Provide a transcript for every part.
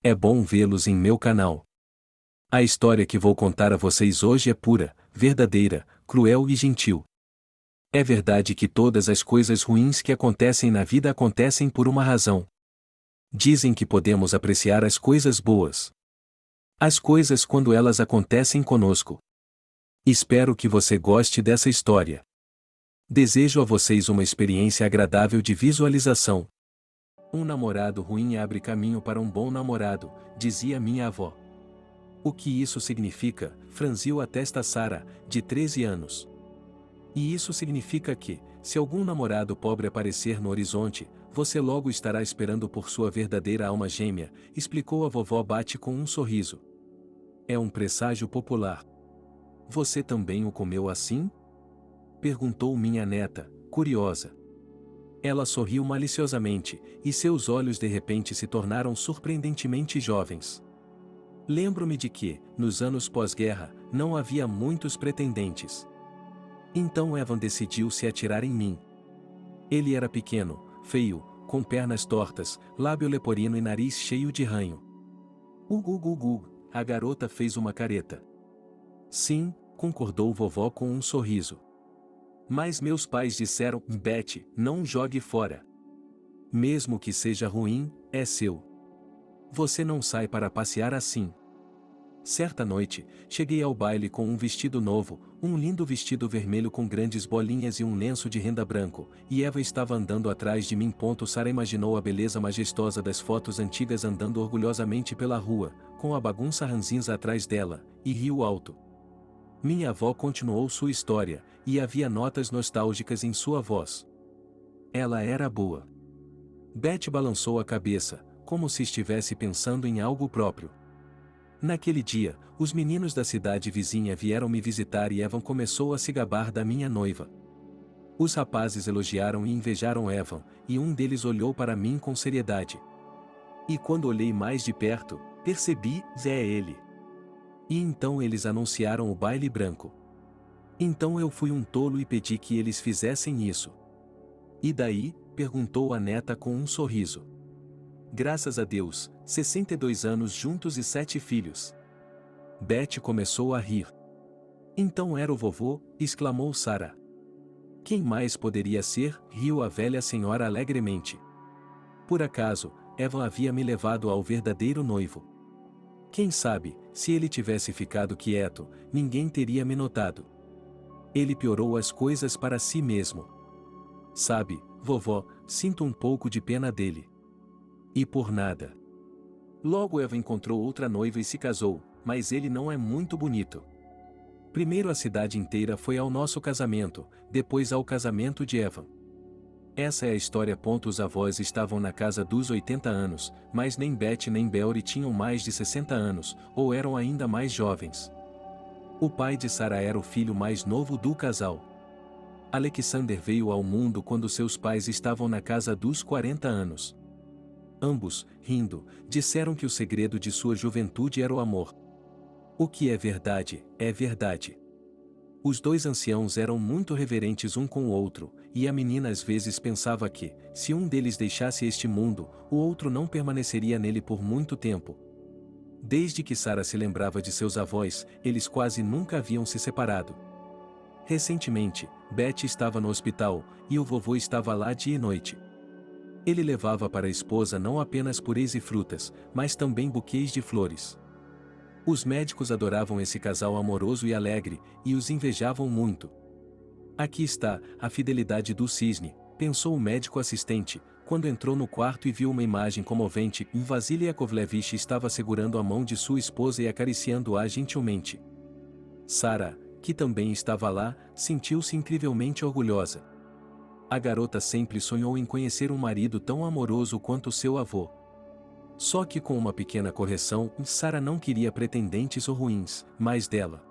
É bom vê-los em meu canal. A história que vou contar a vocês hoje é pura, verdadeira, cruel e gentil. É verdade que todas as coisas ruins que acontecem na vida acontecem por uma razão. Dizem que podemos apreciar as coisas boas. As coisas quando elas acontecem conosco. Espero que você goste dessa história. Desejo a vocês uma experiência agradável de visualização. Um namorado ruim abre caminho para um bom namorado, dizia minha avó. O que isso significa? Franziu a testa Sara, de 13 anos. E isso significa que, se algum namorado pobre aparecer no horizonte, você logo estará esperando por sua verdadeira alma gêmea, explicou a vovó Bate com um sorriso. É um presságio popular. Você também o comeu assim? Perguntou minha neta, curiosa. Ela sorriu maliciosamente, e seus olhos de repente se tornaram surpreendentemente jovens. Lembro-me de que, nos anos pós-guerra, não havia muitos pretendentes. Então Evan decidiu se atirar em mim. Ele era pequeno, feio, com pernas tortas, lábio leporino e nariz cheio de ranho. A garota fez uma careta. Sim, concordou vovó com um sorriso. Mas meus pais disseram, Betty, não jogue fora. Mesmo que seja ruim, é seu. Você não sai para passear assim. Certa noite, cheguei ao baile com um vestido novo, um lindo vestido vermelho com grandes bolinhas e um lenço de renda branco, e Eva estava andando atrás de mim. Sara imaginou a beleza majestosa das fotos antigas andando orgulhosamente pela rua, com a bagunça ranzinza atrás dela, e riu alto. Minha avó continuou sua história, e havia notas nostálgicas em sua voz. Ela era boa. Betty balançou a cabeça, como se estivesse pensando em algo próprio. Naquele dia, os meninos da cidade vizinha vieram me visitar e Evan começou a se gabar da minha noiva. Os rapazes elogiaram e invejaram Evan, e um deles olhou para mim com seriedade. E quando olhei mais de perto, percebi, é ele. E então eles anunciaram o baile branco. Então eu fui um tolo e pedi que eles fizessem isso. E daí? Perguntou a neta com um sorriso. Graças a Deus, 62 anos juntos e 7 filhos. Betty começou a rir. Então era o vovô, exclamou Sara. Quem mais poderia ser? Riu a velha senhora alegremente. Por acaso, Evan havia me levado ao verdadeiro noivo. Quem sabe, se ele tivesse ficado quieto, ninguém teria me notado. Ele piorou as coisas para si mesmo. Sabe, vovó, sinto um pouco de pena dele. E por nada. Logo Eva encontrou outra noiva e se casou, mas ele não é muito bonito. Primeiro a cidade inteira foi ao nosso casamento, depois ao casamento de Eva. Essa é a história. Os avós estavam na casa dos 80 anos, mas nem Betty nem Belry tinham mais de 60 anos, ou eram ainda mais jovens. O pai de Sara era o filho mais novo do casal. Alexander veio ao mundo quando seus pais estavam na casa dos 40 anos. Ambos, rindo, disseram que o segredo de sua juventude era o amor. O que é verdade, é verdade. Os dois anciãos eram muito reverentes um com o outro, e a menina às vezes pensava que, se um deles deixasse este mundo, o outro não permaneceria nele por muito tempo. Desde que Sara se lembrava de seus avós, eles quase nunca haviam se separado. Recentemente, Betty estava no hospital, e o vovô estava lá dia e noite. Ele levava para a esposa não apenas purês e frutas, mas também buquês de flores. Os médicos adoravam esse casal amoroso e alegre, e os invejavam muito. Aqui está, a fidelidade do cisne, pensou o médico assistente, quando entrou no quarto e viu uma imagem comovente. Vasily Yakovlevich estava segurando a mão de sua esposa e acariciando-a gentilmente. Sara, que também estava lá, sentiu-se incrivelmente orgulhosa. A garota sempre sonhou em conhecer um marido tão amoroso quanto seu avô. Só que com uma pequena correção, Sara não queria pretendentes ou ruins, mas dela.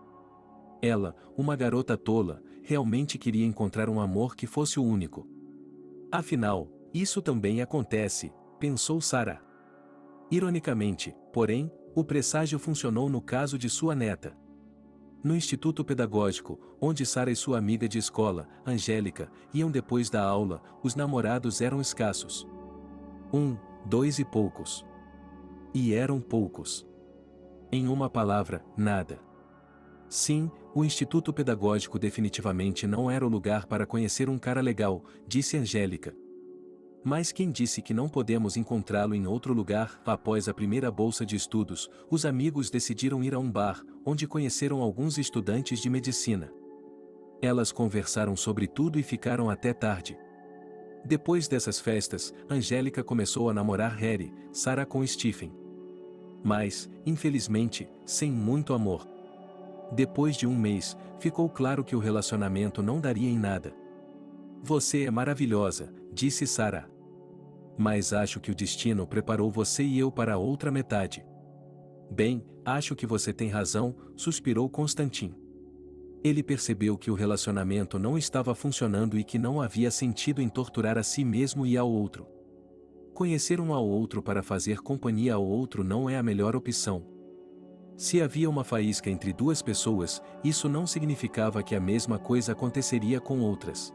Ela, uma garota tola, realmente queria encontrar um amor que fosse o único. Afinal, isso também acontece, pensou Sara. Ironicamente, porém, o presságio funcionou no caso de sua neta. No instituto pedagógico, onde Sara e sua amiga de escola, Angélica, iam depois da aula, os namorados eram escassos. 1, 2 e poucos. E eram poucos. Em uma palavra, nada. Sim, o Instituto Pedagógico definitivamente não era o lugar para conhecer um cara legal, disse Angélica. Mas quem disse que não podemos encontrá-lo em outro lugar? Após a primeira bolsa de estudos, os amigos decidiram ir a um bar, onde conheceram alguns estudantes de medicina. Elas conversaram sobre tudo e ficaram até tarde. Depois dessas festas, Angélica começou a namorar Harry, Sarah com Stephen. Mas, infelizmente, sem muito amor. Depois de um mês, ficou claro que o relacionamento não daria em nada. Você é maravilhosa, disse Sarah. Mas acho que o destino preparou você e eu para a outra metade. Bem, acho que você tem razão, suspirou Constantin. Ele percebeu que o relacionamento não estava funcionando e que não havia sentido em torturar a si mesmo e ao outro. Conhecer um ao outro para fazer companhia ao outro não é a melhor opção. Se havia uma faísca entre duas pessoas, isso não significava que a mesma coisa aconteceria com outras.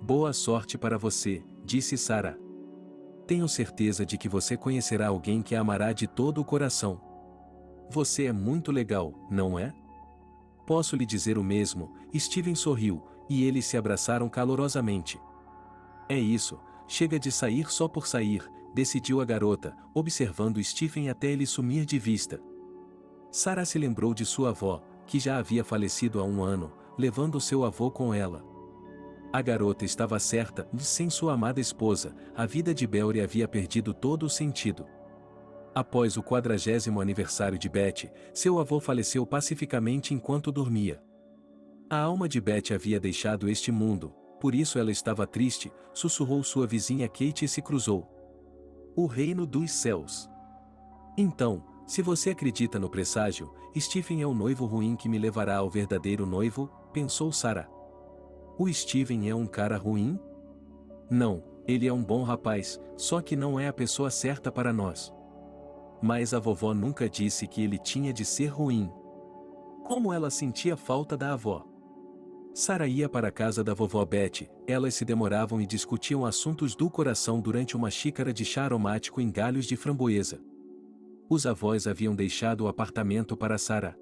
Boa sorte para você, disse Sarah. Tenho certeza de que você conhecerá alguém que a amará de todo o coração. Você é muito legal, não é? Posso lhe dizer o mesmo, Steven sorriu, e eles se abraçaram calorosamente. É isso, chega de sair só por sair, decidiu a garota, observando Stephen até ele sumir de vista. Sarah se lembrou de sua avó, que já havia falecido há um ano, levando seu avô com ela. A garota estava certa, sem sua amada esposa, a vida de Belry havia perdido todo o sentido. Após o 40º aniversário de Betty, seu avô faleceu pacificamente enquanto dormia. A alma de Betty havia deixado este mundo, por isso ela estava triste, sussurrou sua vizinha Kate e se cruzou. O reino dos céus. Então, se você acredita no presságio, Stephen é o noivo ruim que me levará ao verdadeiro noivo, pensou Sarah. O Steven é um cara ruim? Não, ele é um bom rapaz, só que não é a pessoa certa para nós. Mas a vovó nunca disse que ele tinha de ser ruim. Como ela sentia falta da avó. Sarah ia para a casa da vovó Betty, elas se demoravam e discutiam assuntos do coração durante uma xícara de chá aromático em galhos de framboesa. Os avós haviam deixado o apartamento para Sarah.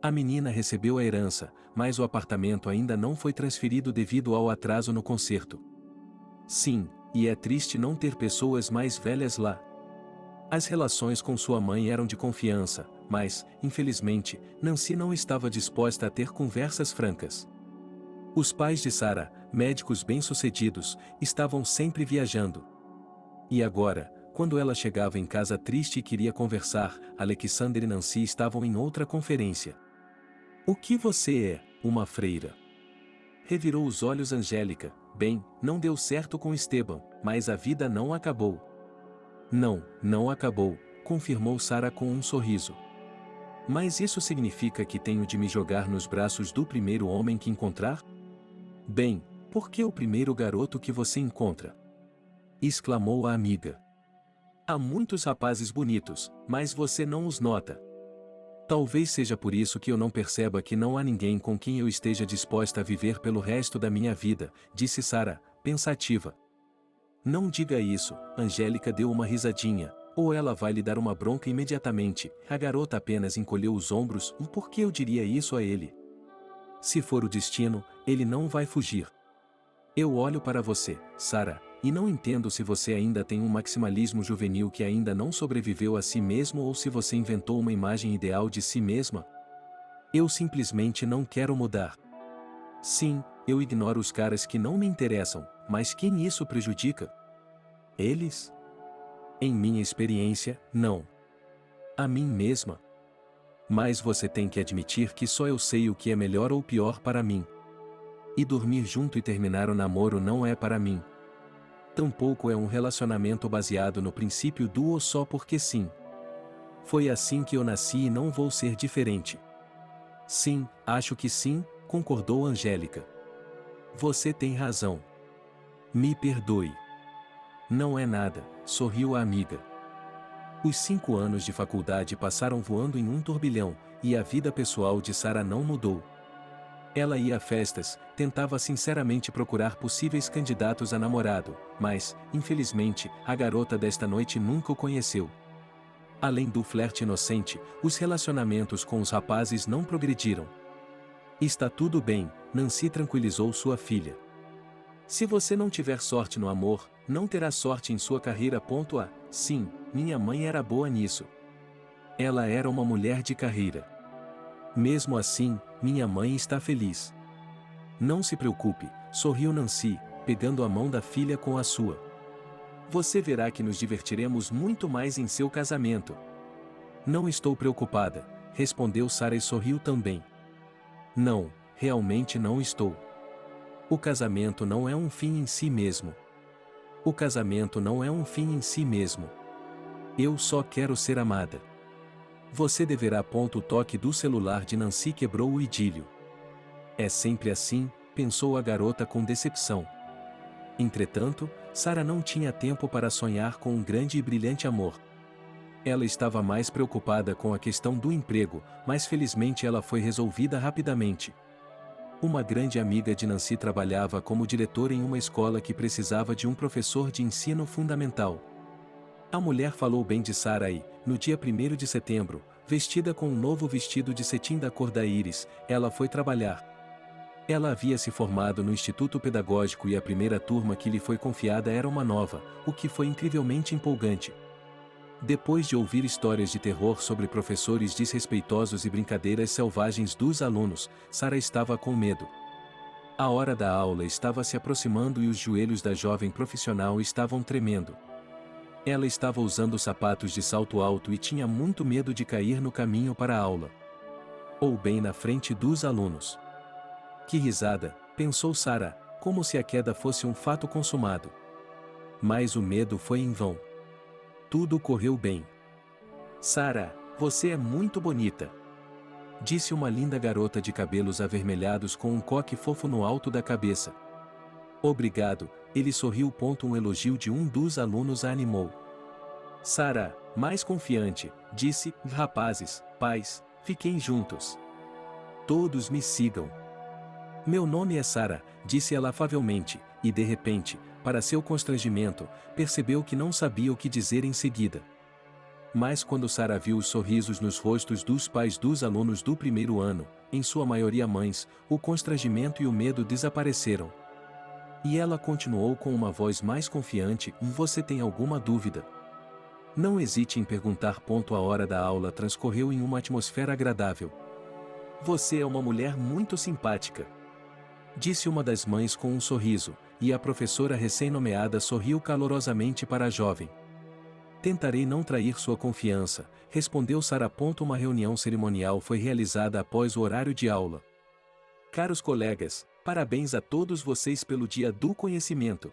A menina recebeu a herança, mas o apartamento ainda não foi transferido devido ao atraso no conserto. Sim, e é triste não ter pessoas mais velhas lá. As relações com sua mãe eram de confiança, mas, infelizmente, Nancy não estava disposta a ter conversas francas. Os pais de Sarah, médicos bem-sucedidos, estavam sempre viajando. E agora, quando ela chegava em casa triste e queria conversar, Alexander e Nancy estavam em outra conferência. O que você é, uma freira? Revirou os olhos Angélica. Bem, não deu certo com Esteban, mas a vida não acabou. Não, não acabou, confirmou Sarah com um sorriso. Mas isso significa que tenho de me jogar nos braços do primeiro homem que encontrar? Bem, por que o primeiro garoto que você encontra? Exclamou a amiga. Há muitos rapazes bonitos, mas você não os nota. Talvez seja por isso que eu não perceba que não há ninguém com quem eu esteja disposta a viver pelo resto da minha vida, disse Sarah, pensativa. Não diga isso, Angélica deu uma risadinha, ou ela vai lhe dar uma bronca imediatamente. A garota apenas encolheu os ombros. Por que eu diria isso a ele? Se for o destino, ele não vai fugir. Eu olho para você, Sarah, e não entendo se você ainda tem um maximalismo juvenil que ainda não sobreviveu a si mesmo ou se você inventou uma imagem ideal de si mesma. Eu simplesmente não quero mudar. Sim, eu ignoro os caras que não me interessam, mas quem isso prejudica? Eles? Em minha experiência, não. A mim mesma. Mas você tem que admitir que só eu sei o que é melhor ou pior para mim. E dormir junto e terminar o namoro não é para mim. Tampouco é um relacionamento baseado no princípio do ou só porque sim. Foi assim que eu nasci e não vou ser diferente. Sim, acho que sim, concordou Angélica. Você tem razão. Me perdoe. Não é nada, sorriu a amiga. Os 5 anos de faculdade passaram voando em um turbilhão, e a vida pessoal de Sarah não mudou. Ela ia a festas, tentava sinceramente procurar possíveis candidatos a namorado, mas, infelizmente, a garota desta noite nunca o conheceu. Além do flerte inocente, os relacionamentos com os rapazes não progrediram. Está tudo bem, Nancy tranquilizou sua filha. Se você não tiver sorte no amor, não terá sorte em sua carreira. Sim, minha mãe era boa nisso. Ela era uma mulher de carreira. Mesmo assim, minha mãe está feliz. Não se preocupe, sorriu Nancy, pegando a mão da filha com a sua. Você verá que nos divertiremos muito mais em seu casamento. Não estou preocupada, respondeu Sarah e sorriu também. Não, realmente não estou. O casamento não é um fim em si mesmo. O casamento não é um fim em si mesmo. Eu só quero ser amada. Você deverá. O toque do celular de Nancy quebrou o idílio. É sempre assim, pensou a garota com decepção. Entretanto, Sarah não tinha tempo para sonhar com um grande e brilhante amor. Ela estava mais preocupada com a questão do emprego, mas felizmente ela foi resolvida rapidamente. Uma grande amiga de Nancy trabalhava como diretora em uma escola que precisava de um professor de ensino fundamental. A mulher falou bem de Sarah e, no dia 1º de setembro, vestida com um novo vestido de cetim da cor da íris, ela foi trabalhar. Ela havia se formado no Instituto Pedagógico e a primeira turma que lhe foi confiada era uma nova, o que foi incrivelmente empolgante. Depois de ouvir histórias de terror sobre professores desrespeitosos e brincadeiras selvagens dos alunos, Sarah estava com medo. A hora da aula estava se aproximando e os joelhos da jovem profissional estavam tremendo. Ela estava usando sapatos de salto alto e tinha muito medo de cair no caminho para a aula. Ou bem na frente dos alunos. Que risada, pensou Sarah, como se a queda fosse um fato consumado. Mas o medo foi em vão. Tudo correu bem. Sarah, você é muito bonita. Disse uma linda garota de cabelos avermelhados com um coque fofo no alto da cabeça. Obrigado, ele sorriu. Um elogio de um dos alunos a animou. Sarah, mais confiante, disse, rapazes, pais, fiquem juntos. Todos me sigam. Meu nome é Sarah, disse ela afavelmente, e de repente, para seu constrangimento, percebeu que não sabia o que dizer em seguida. Mas quando Sarah viu os sorrisos nos rostos dos pais dos alunos do primeiro ano, em sua maioria mães, o constrangimento e o medo desapareceram. E ela continuou com uma voz mais confiante: Você tem alguma dúvida? Não hesite em perguntar. A hora da aula transcorreu em uma atmosfera agradável. Você é uma mulher muito simpática. Disse uma das mães com um sorriso, e a professora recém-nomeada sorriu calorosamente para a jovem. Tentarei não trair sua confiança, respondeu Sarah. Uma reunião cerimonial foi realizada após o horário de aula. Caros colegas, parabéns a todos vocês pelo Dia do Conhecimento.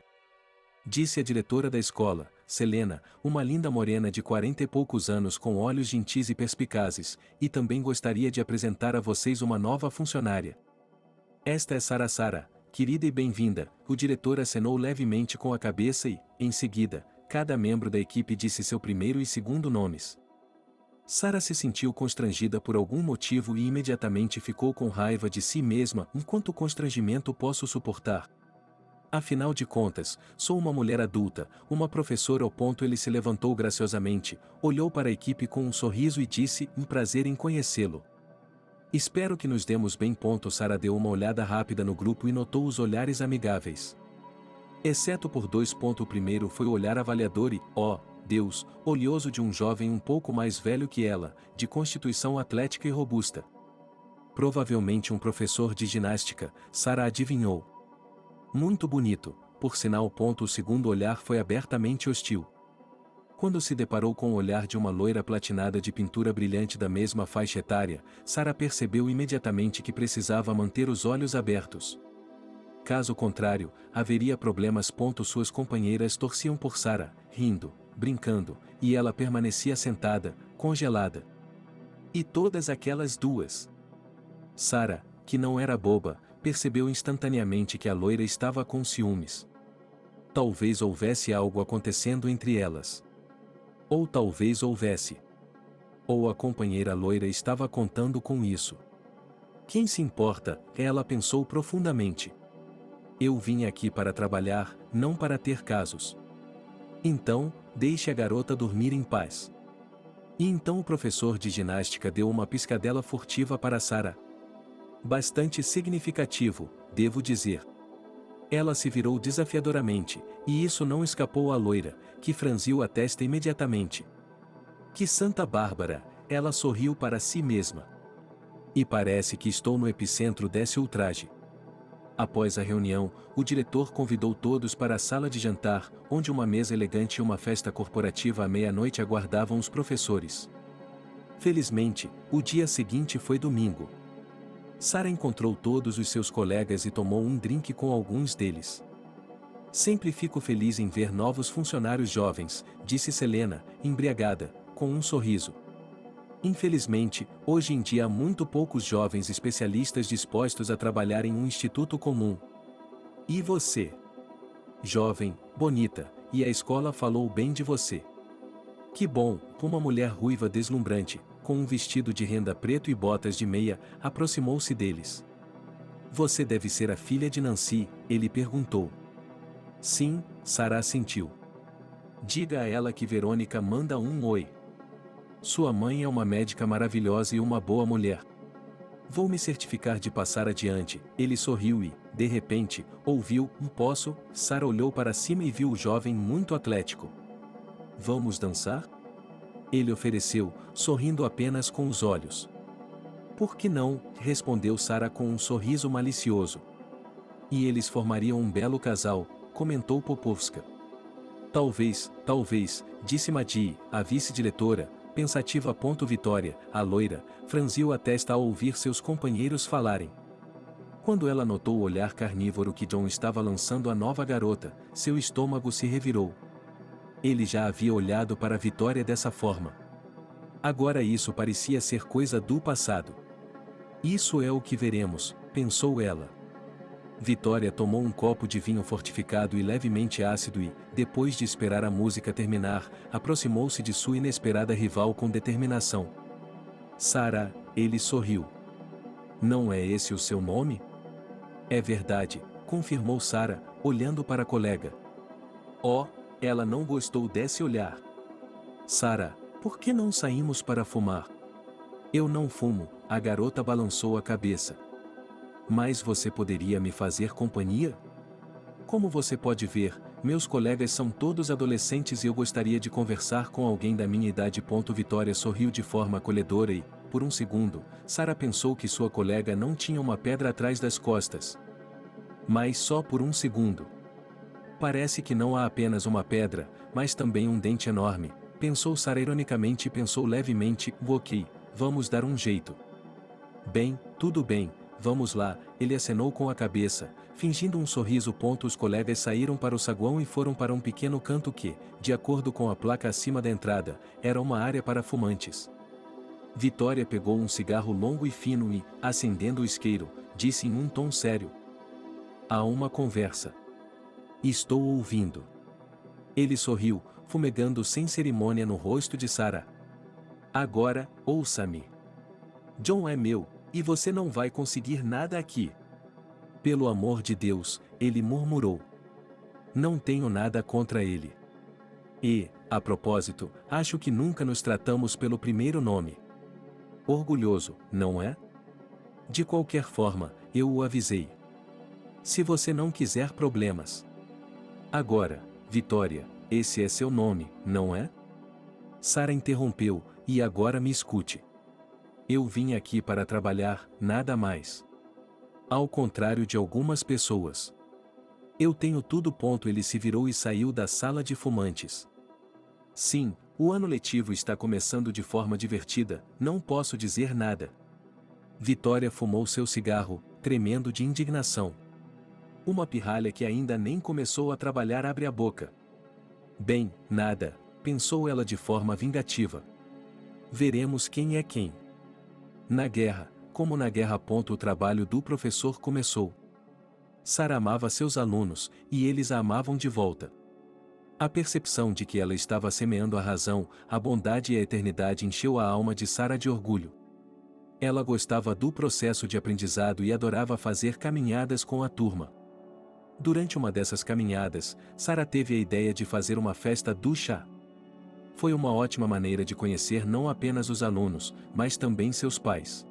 Disse a diretora da escola, Selena, uma linda morena de 40 e poucos anos com olhos gentis e perspicazes, e também gostaria de apresentar a vocês uma nova funcionária. Esta é Sarah, querida e bem-vinda. O diretor acenou levemente com a cabeça e, em seguida, cada membro da equipe disse seu primeiro e segundo nomes. Sarah se sentiu constrangida por algum motivo e imediatamente ficou com raiva de si mesma. Quanto constrangimento posso suportar? Afinal de contas, sou uma mulher adulta, uma professora. Ele se levantou graciosamente, olhou para a equipe com um sorriso e disse: Um prazer em conhecê-lo. Espero que nos demos bem. Sarah deu uma olhada rápida no grupo e notou os olhares amigáveis. Exceto por dois. O primeiro foi o olhar avaliador e, Deus, olhoso de um jovem um pouco mais velho que ela, de constituição atlética e robusta. Provavelmente um professor de ginástica, Sarah adivinhou. Muito bonito, por sinal. O segundo olhar foi abertamente hostil. Quando se deparou com o olhar de uma loira platinada de pintura brilhante da mesma faixa etária, Sarah percebeu imediatamente que precisava manter os olhos abertos. Caso contrário, haveria problemas. Suas companheiras torciam por Sarah, rindo, brincando, e ela permanecia sentada, congelada. E todas aquelas duas. Sarah, que não era boba, percebeu instantaneamente que a loira estava com ciúmes. Talvez houvesse algo acontecendo entre elas. Ou talvez houvesse. Ou a companheira loira estava contando com isso. Quem se importa? Ela pensou profundamente. Eu vim aqui para trabalhar, não para ter casos. Então, deixe a garota dormir em paz. E então o professor de ginástica deu uma piscadela furtiva para Sara. Bastante significativo, devo dizer. Ela se virou desafiadoramente, e isso não escapou à loira, que franziu a testa imediatamente. Que Santa Bárbara, ela sorriu para si mesma. E parece que estou no epicentro desse ultraje. Após a reunião, o diretor convidou todos para a sala de jantar, onde uma mesa elegante e uma festa corporativa à meia-noite aguardavam os professores. Felizmente, o dia seguinte foi domingo. Sara encontrou todos os seus colegas e tomou um drink com alguns deles. Sempre fico feliz em ver novos funcionários jovens, disse Selena, embriagada, com um sorriso. Infelizmente, hoje em dia há muito poucos jovens especialistas dispostos a trabalhar em um instituto comum. E você? Jovem, bonita, e a escola falou bem de você. Que bom, uma mulher ruiva deslumbrante, com um vestido de renda preto e botas de meia, aproximou-se deles. Você deve ser a filha de Nancy, ele perguntou. Sim, Sara assentiu. Diga a ela que Verônica manda um oi. Sua mãe é uma médica maravilhosa e uma boa mulher. Vou me certificar de passar adiante. Ele sorriu e, de repente, ouviu um posso. Sara olhou para cima e viu o jovem muito atlético. Vamos dançar? Ele ofereceu, sorrindo apenas com os olhos. Por que não? Respondeu Sara com um sorriso malicioso. E eles formariam um belo casal, comentou Popovska. Talvez, disse Maddie, a vice-diretora, pensativa. Vitória, a loira, franziu a testa ao ouvir seus companheiros falarem. Quando ela notou o olhar carnívoro que John estava lançando à nova garota, seu estômago se revirou. Ele já havia olhado para Vitória dessa forma. Agora isso parecia ser coisa do passado. Isso é o que veremos, pensou ela. Vitória tomou um copo de vinho fortificado e levemente ácido e, depois de esperar a música terminar, aproximou-se de sua inesperada rival com determinação. Sara, ele sorriu. Não é esse o seu nome? É verdade, confirmou Sara, olhando para a colega. Oh, ela não gostou desse olhar. Sara, por que não saímos para fumar? Eu não fumo, a garota balançou a cabeça. Mas você poderia me fazer companhia? Como você pode ver, meus colegas são todos adolescentes e eu gostaria de conversar com alguém da minha idade. Vitória sorriu de forma acolhedora e, por um segundo, Sara pensou que sua colega não tinha uma pedra atrás das costas. Mas só por um segundo. Parece que não há apenas uma pedra, mas também um dente enorme, pensou Sara ironicamente e pensou levemente, ok, vamos dar um jeito. Bem, tudo bem. Vamos lá, ele acenou com a cabeça, fingindo um sorriso. Os colegas saíram para o saguão e foram para um pequeno canto que, de acordo com a placa acima da entrada, era uma área para fumantes. Vitória pegou um cigarro longo e fino e, acendendo o isqueiro, disse em um tom sério. Há uma conversa. Estou ouvindo. Ele sorriu, fumegando sem cerimônia no rosto de Sara. Agora, ouça-me. John é meu. E você não vai conseguir nada aqui. Pelo amor de Deus, ele murmurou. Não tenho nada contra ele. E, a propósito, acho que nunca nos tratamos pelo primeiro nome. Orgulhoso, não é? De qualquer forma, eu o avisei. Se você não quiser problemas. Agora, Vitória, esse é seu nome, não é? Sara interrompeu, e agora me escute. Eu vim aqui para trabalhar, nada mais. Ao contrário de algumas pessoas. Eu tenho tudo. Ele se virou e saiu da sala de fumantes. Sim, o ano letivo está começando de forma divertida, não posso dizer nada. Vitória fumou seu cigarro, tremendo de indignação. Uma pirralha que ainda nem começou a trabalhar abre a boca. Bem, nada, pensou ela de forma vingativa. Veremos quem é quem. Na guerra, como na guerra. O trabalho do professor começou. Sara amava seus alunos, e eles a amavam de volta. A percepção de que ela estava semeando a razão, a bondade e a eternidade encheu a alma de Sara de orgulho. Ela gostava do processo de aprendizado e adorava fazer caminhadas com a turma. Durante uma dessas caminhadas, Sara teve a ideia de fazer uma festa do chá. Foi uma ótima maneira de conhecer não apenas os alunos, mas também seus pais.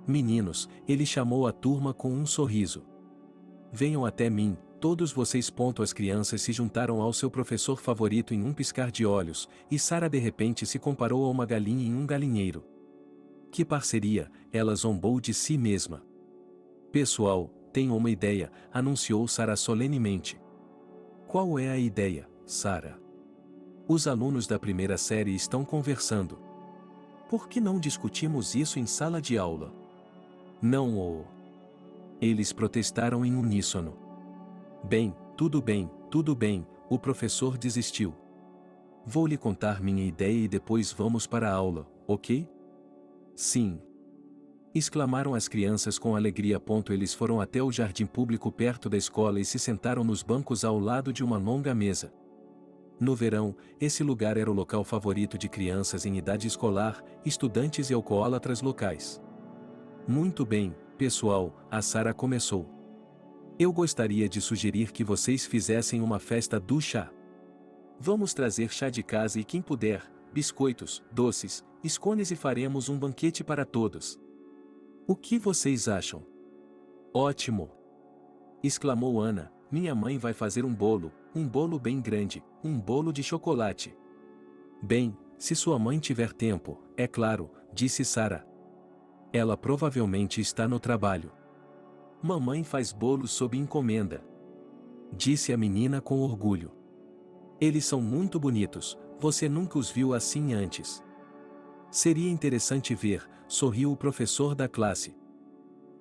Meninos, ele chamou a turma com um sorriso. Venham até mim, todos vocês. As crianças se juntaram ao seu professor favorito em um piscar de olhos, e Sara de repente se comparou a uma galinha em um galinheiro. Que parceria, ela zombou de si mesma. Pessoal, tenho uma ideia, anunciou Sara solenemente. Qual é a ideia, Sara? Os alunos da primeira série estão conversando. Por que não discutimos isso em sala de aula? Não. Eles protestaram em uníssono. Bem, tudo bem, o professor desistiu. Vou lhe contar minha ideia e depois vamos para a aula, ok? Sim. Exclamaram as crianças com alegria. Eles foram até o jardim público perto da escola e se sentaram nos bancos ao lado de uma longa mesa. No verão, esse lugar era o local favorito de crianças em idade escolar, estudantes e alcoólatras locais. Muito bem, pessoal, a Sara começou. Eu gostaria de sugerir que vocês fizessem uma festa do chá. Vamos trazer chá de casa e quem puder, biscoitos, doces, scones e faremos um banquete para todos. O que vocês acham? Ótimo! Exclamou Ana, minha mãe vai fazer um bolo bem grande, um bolo de chocolate. Bem, se sua mãe tiver tempo, é claro, disse Sara. Ela provavelmente está no trabalho. Mamãe faz bolos sob encomenda. Disse a menina com orgulho. Eles são muito bonitos, você nunca os viu assim antes. Seria interessante ver, sorriu o professor da classe.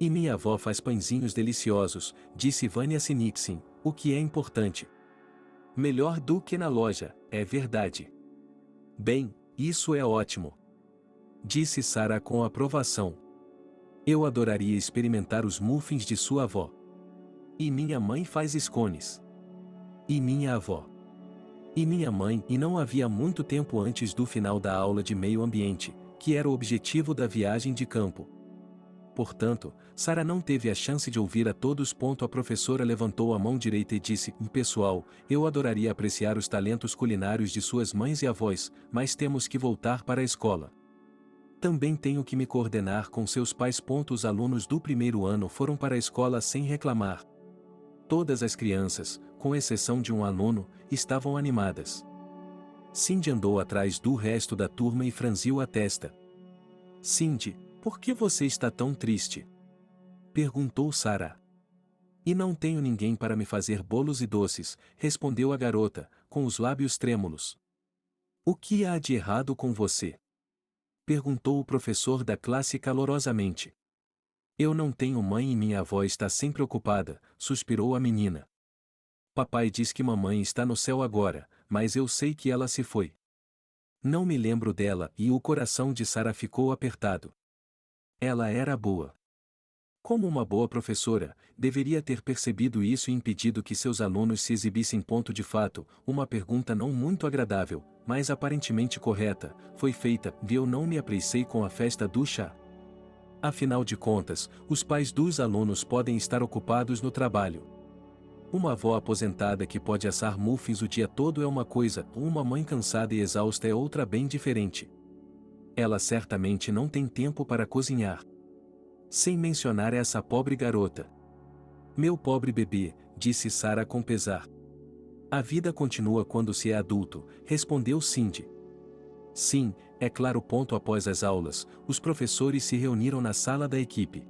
E minha avó faz pãezinhos deliciosos, disse Vânia Sinixin, o que é importante. Melhor do que na loja, é verdade. Bem, isso é ótimo. Disse Sara com aprovação. Eu adoraria experimentar os muffins de sua avó. E minha mãe faz scones. E minha avó. E minha mãe. E não havia muito tempo antes do final da aula de meio ambiente, que era o objetivo da viagem de campo. Portanto, Sara não teve a chance de ouvir a todos. A professora levantou a mão direita e disse: Pessoal, eu adoraria apreciar os talentos culinários de suas mães e avós, mas temos que voltar para a escola. Também tenho que me coordenar com seus pais. Os alunos do primeiro ano foram para a escola sem reclamar. Todas as crianças, com exceção de um aluno, estavam animadas. Cindy andou atrás do resto da turma e franziu a testa. Cindy, por que você está tão triste? Perguntou Sara. E não tenho ninguém para me fazer bolos e doces, respondeu a garota, com os lábios trêmulos. O que há de errado com você? Perguntou o professor da classe calorosamente. Eu não tenho mãe e minha avó está sempre ocupada, suspirou a menina. Papai diz que mamãe está no céu agora, mas eu sei que ela se foi. Não me lembro dela, e o coração de Sara ficou apertado. Ela era boa. Como uma boa professora, deveria ter percebido isso e impedido que seus alunos se exibissem. De fato, uma pergunta não muito agradável, mas aparentemente correta, foi feita, e eu não me apressei com a festa do chá. Afinal de contas, os pais dos alunos podem estar ocupados no trabalho. Uma avó aposentada que pode assar muffins o dia todo é uma coisa, uma mãe cansada e exausta é outra bem diferente. Ela certamente não tem tempo para cozinhar. Sem mencionar essa pobre garota. Meu pobre bebê, disse Sara com pesar. A vida continua quando se é adulto, respondeu Cindy. Sim, é claro. Após as aulas, os professores se reuniram na sala da equipe.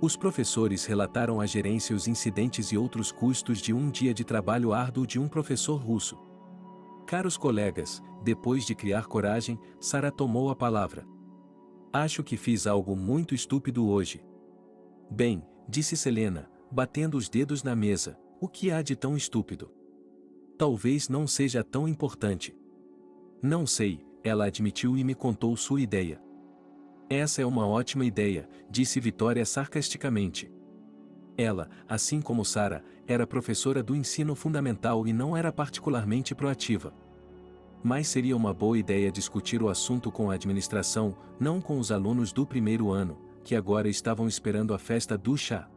Os professores relataram à gerência os incidentes e outros custos de um dia de trabalho árduo de um professor russo. Caros colegas, depois de criar coragem, Sara tomou a palavra. Acho que fiz algo muito estúpido hoje. Bem, disse Selena, batendo os dedos na mesa, o que há de tão estúpido? Talvez não seja tão importante. Não sei, ela admitiu e me contou sua ideia. Essa é uma ótima ideia, disse Vitória sarcasticamente. Ela, assim como Sara, era professora do ensino fundamental e não era particularmente proativa. Mas seria uma boa ideia discutir o assunto com a administração, não com os alunos do primeiro ano, que agora estavam esperando a festa do chá.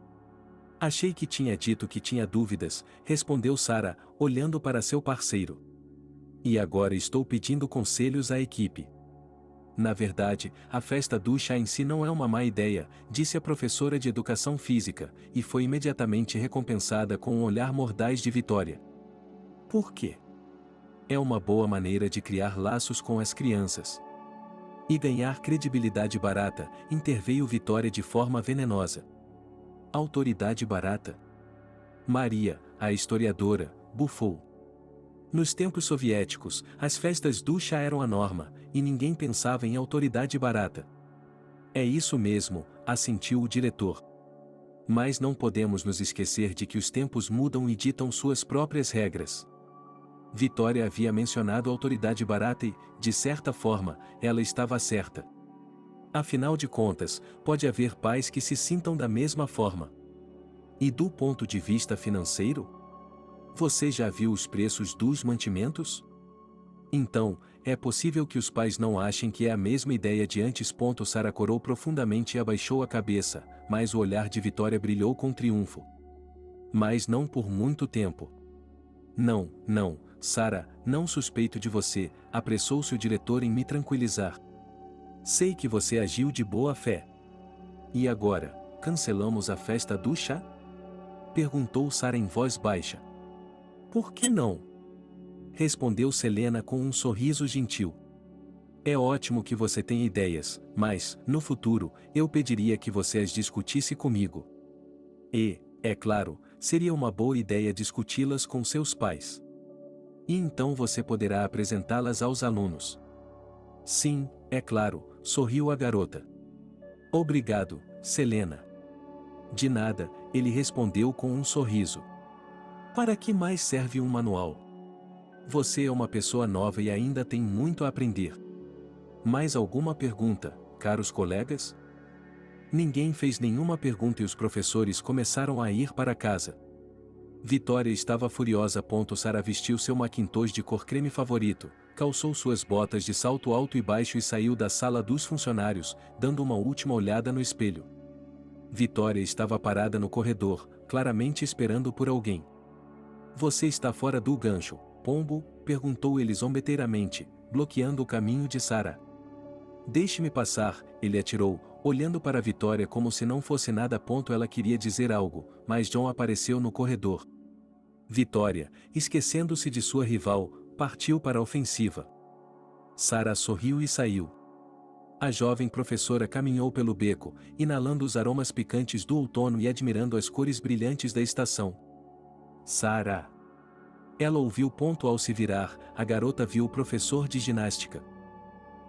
Achei que tinha dito que tinha dúvidas, respondeu Sara, olhando para seu parceiro. E agora estou pedindo conselhos à equipe. Na verdade, a festa do chá em si não é uma má ideia, disse a professora de educação física, e foi imediatamente recompensada com um olhar mordaz de Vitória. Por quê? É uma boa maneira de criar laços com as crianças. E ganhar credibilidade barata, interveio Vitória de forma venenosa. Autoridade barata? Maria, a historiadora, bufou. Nos tempos soviéticos, as festas do chá eram a norma, e ninguém pensava em autoridade barata. É isso mesmo, assentiu o diretor. Mas não podemos nos esquecer de que os tempos mudam e ditam suas próprias regras. Vitória havia mencionado autoridade barata e, de certa forma, ela estava certa. Afinal de contas, pode haver pais que se sintam da mesma forma. E do ponto de vista financeiro? Você já viu os preços dos mantimentos? Então, é possível que os pais não achem que é a mesma ideia de antes. Sara corou profundamente e abaixou a cabeça, mas o olhar de Vitória brilhou com triunfo. Mas não por muito tempo. Não, Sara, não suspeito de você, apressou-se o diretor em me tranquilizar. Sei que você agiu de boa fé. E agora, cancelamos a festa do chá? Perguntou Sara em voz baixa. Por que não? Respondeu Selena com um sorriso gentil. É ótimo que você tenha ideias, mas, no futuro, eu pediria que você as discutisse comigo. E, é claro, seria uma boa ideia discuti-las com seus pais. E então você poderá apresentá-las aos alunos. Sim, é claro, sorriu a garota. Obrigado, Selena. De nada, ele respondeu com um sorriso. Para que mais serve um manual? Você é uma pessoa nova e ainda tem muito a aprender. Mais alguma pergunta, caros colegas? Ninguém fez nenhuma pergunta e os professores começaram a ir para casa. Vitória estava furiosa. Sara vestiu seu Macintosh de cor creme favorito, calçou suas botas de salto alto e baixo e saiu da sala dos funcionários, dando uma última olhada no espelho. Vitória estava parada no corredor, claramente esperando por alguém. Você está fora do gancho, pombo? Perguntou ele zombeteiramente, bloqueando o caminho de Sara. Deixe-me passar, ele atirou, olhando para Vitória como se não fosse nada. Ela queria dizer algo, mas John apareceu no corredor. Vitória, esquecendo-se de sua rival, partiu para a ofensiva. Sara sorriu e saiu. A jovem professora caminhou pelo beco, inalando os aromas picantes do outono e admirando as cores brilhantes da estação. Sara. Ela ouviu. Ao se virar, a garota viu o professor de ginástica.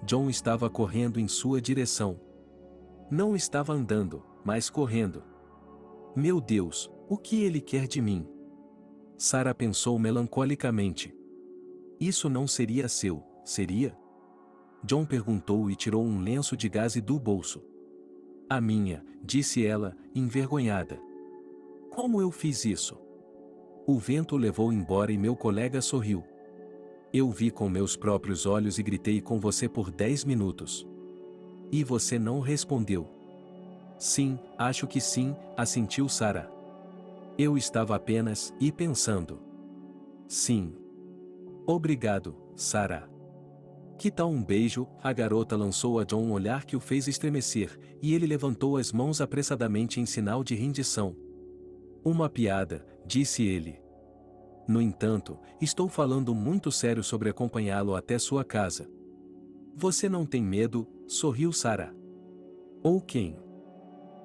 John estava correndo em sua direção. Não estava andando, mas correndo. Meu Deus, o que ele quer de mim? Sara pensou melancolicamente. Isso não seria seu, seria? John perguntou e tirou um lenço de gaze do bolso. A minha, disse ela, envergonhada. Como eu fiz isso? O vento o levou embora e meu colega sorriu. Eu vi com meus próprios olhos e gritei com você por 10 minutos. E você não respondeu. Sim, acho que sim, assentiu Sara. Eu estava apenas pensando. Sim. Obrigado, Sara. Que tal um beijo? A garota lançou a John um olhar que o fez estremecer, e ele levantou as mãos apressadamente em sinal de rendição. Uma piada, disse ele. No entanto, estou falando muito sério sobre acompanhá-lo até sua casa. Você não tem medo? Sorriu Sara. Ou quem?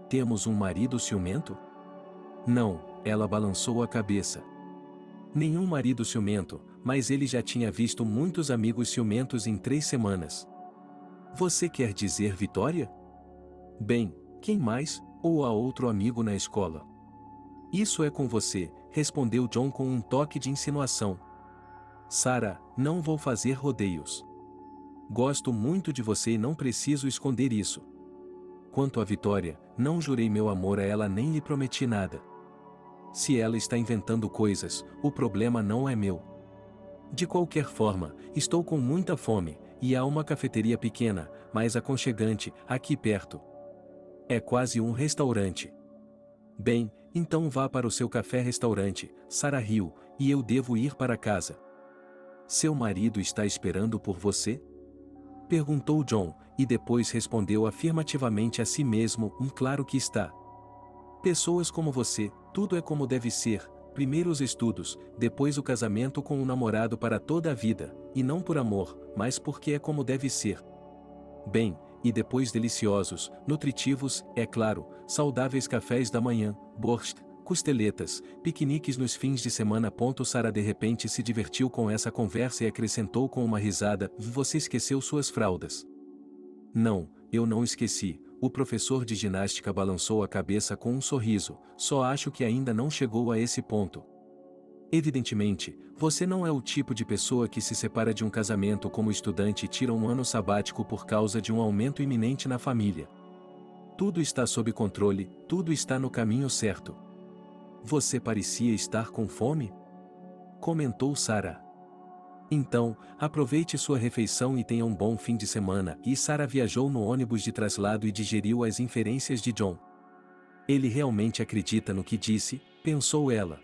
Temos um marido ciumento? Não, ela balançou a cabeça. Nenhum marido ciumento, mas ele já tinha visto muitos amigos ciumentos em 3 semanas. Você quer dizer Vitória? Bem, quem mais, ou há outro amigo na escola? Isso é com você, respondeu John com um toque de insinuação. Sara, não vou fazer rodeios. Gosto muito de você e não preciso esconder isso. Quanto à Vitória, não jurei meu amor a ela nem lhe prometi nada. Se ela está inventando coisas, o problema não é meu. De qualquer forma, estou com muita fome, e há uma cafeteria pequena, mas aconchegante, aqui perto. É quase um restaurante. Bem, então vá para o seu café-restaurante, Sara riu, e eu devo ir para casa. Seu marido está esperando por você? Perguntou John, e depois respondeu afirmativamente a si mesmo, claro que está. Pessoas como você, tudo é como deve ser, primeiro os estudos, depois o casamento com um namorado para toda a vida, e não por amor, mas porque é como deve ser. Bem, e depois deliciosos, nutritivos, é claro, saudáveis cafés da manhã, borscht, costeletas, piqueniques nos fins de semana. Sara de repente se divertiu com essa conversa e acrescentou com uma risada: você esqueceu suas fraldas. Não, eu não esqueci. O professor de ginástica balançou a cabeça com um sorriso, só acho que ainda não chegou a esse ponto. Evidentemente, você não é o tipo de pessoa que se separa de um casamento como estudante e tira um ano sabático por causa de um aumento iminente na família. Tudo está sob controle, tudo está no caminho certo. Você parecia estar com fome? Comentou Sara. Então, aproveite sua refeição e tenha um bom fim de semana. E Sara viajou no ônibus de traslado e digeriu as inferências de John. Ele realmente acredita no que disse, pensou ela.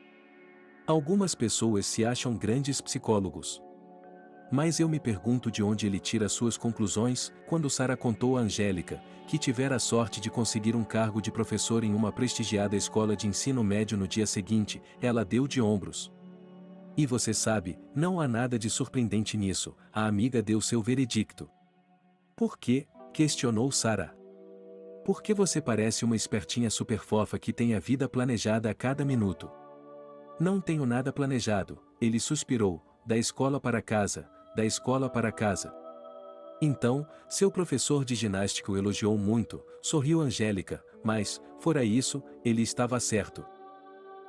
Algumas pessoas se acham grandes psicólogos. Mas eu me pergunto de onde ele tira suas conclusões. Quando Sara contou a Angélica, que tivera a sorte de conseguir um cargo de professor em uma prestigiada escola de ensino médio no dia seguinte, ela deu de ombros. E você sabe, não há nada de surpreendente nisso, a amiga deu seu veredicto. Por quê? Questionou Sara. Porque você parece uma espertinha super fofa que tem a vida planejada a cada minuto. Não tenho nada planejado, ele suspirou, da escola para casa, da escola para casa. Então, seu professor de ginástica o elogiou muito, sorriu Angélica, mas, fora isso, ele estava certo.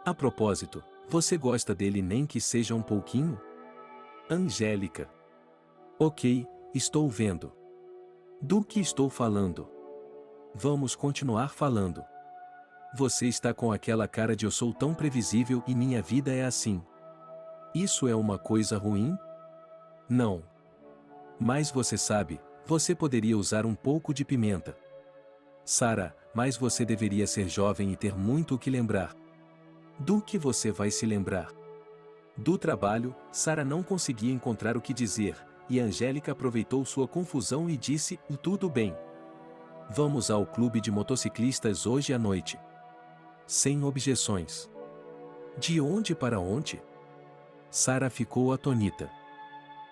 A propósito, você gosta dele nem que seja um pouquinho? Angélica. Ok, estou vendo. Do que estou falando? Vamos continuar falando. Você está com aquela cara de eu sou tão previsível e minha vida é assim. Isso é uma coisa ruim? Não. Mas você sabe, você poderia usar um pouco de pimenta. Sara, mas você deveria ser jovem e ter muito o que lembrar. Do que você vai se lembrar? Do trabalho. Sara não conseguia encontrar o que dizer, e Angélica aproveitou sua confusão e disse: tudo bem. Vamos ao clube de motociclistas hoje à noite. Sem objeções. De onde para onde? Sara ficou atônita.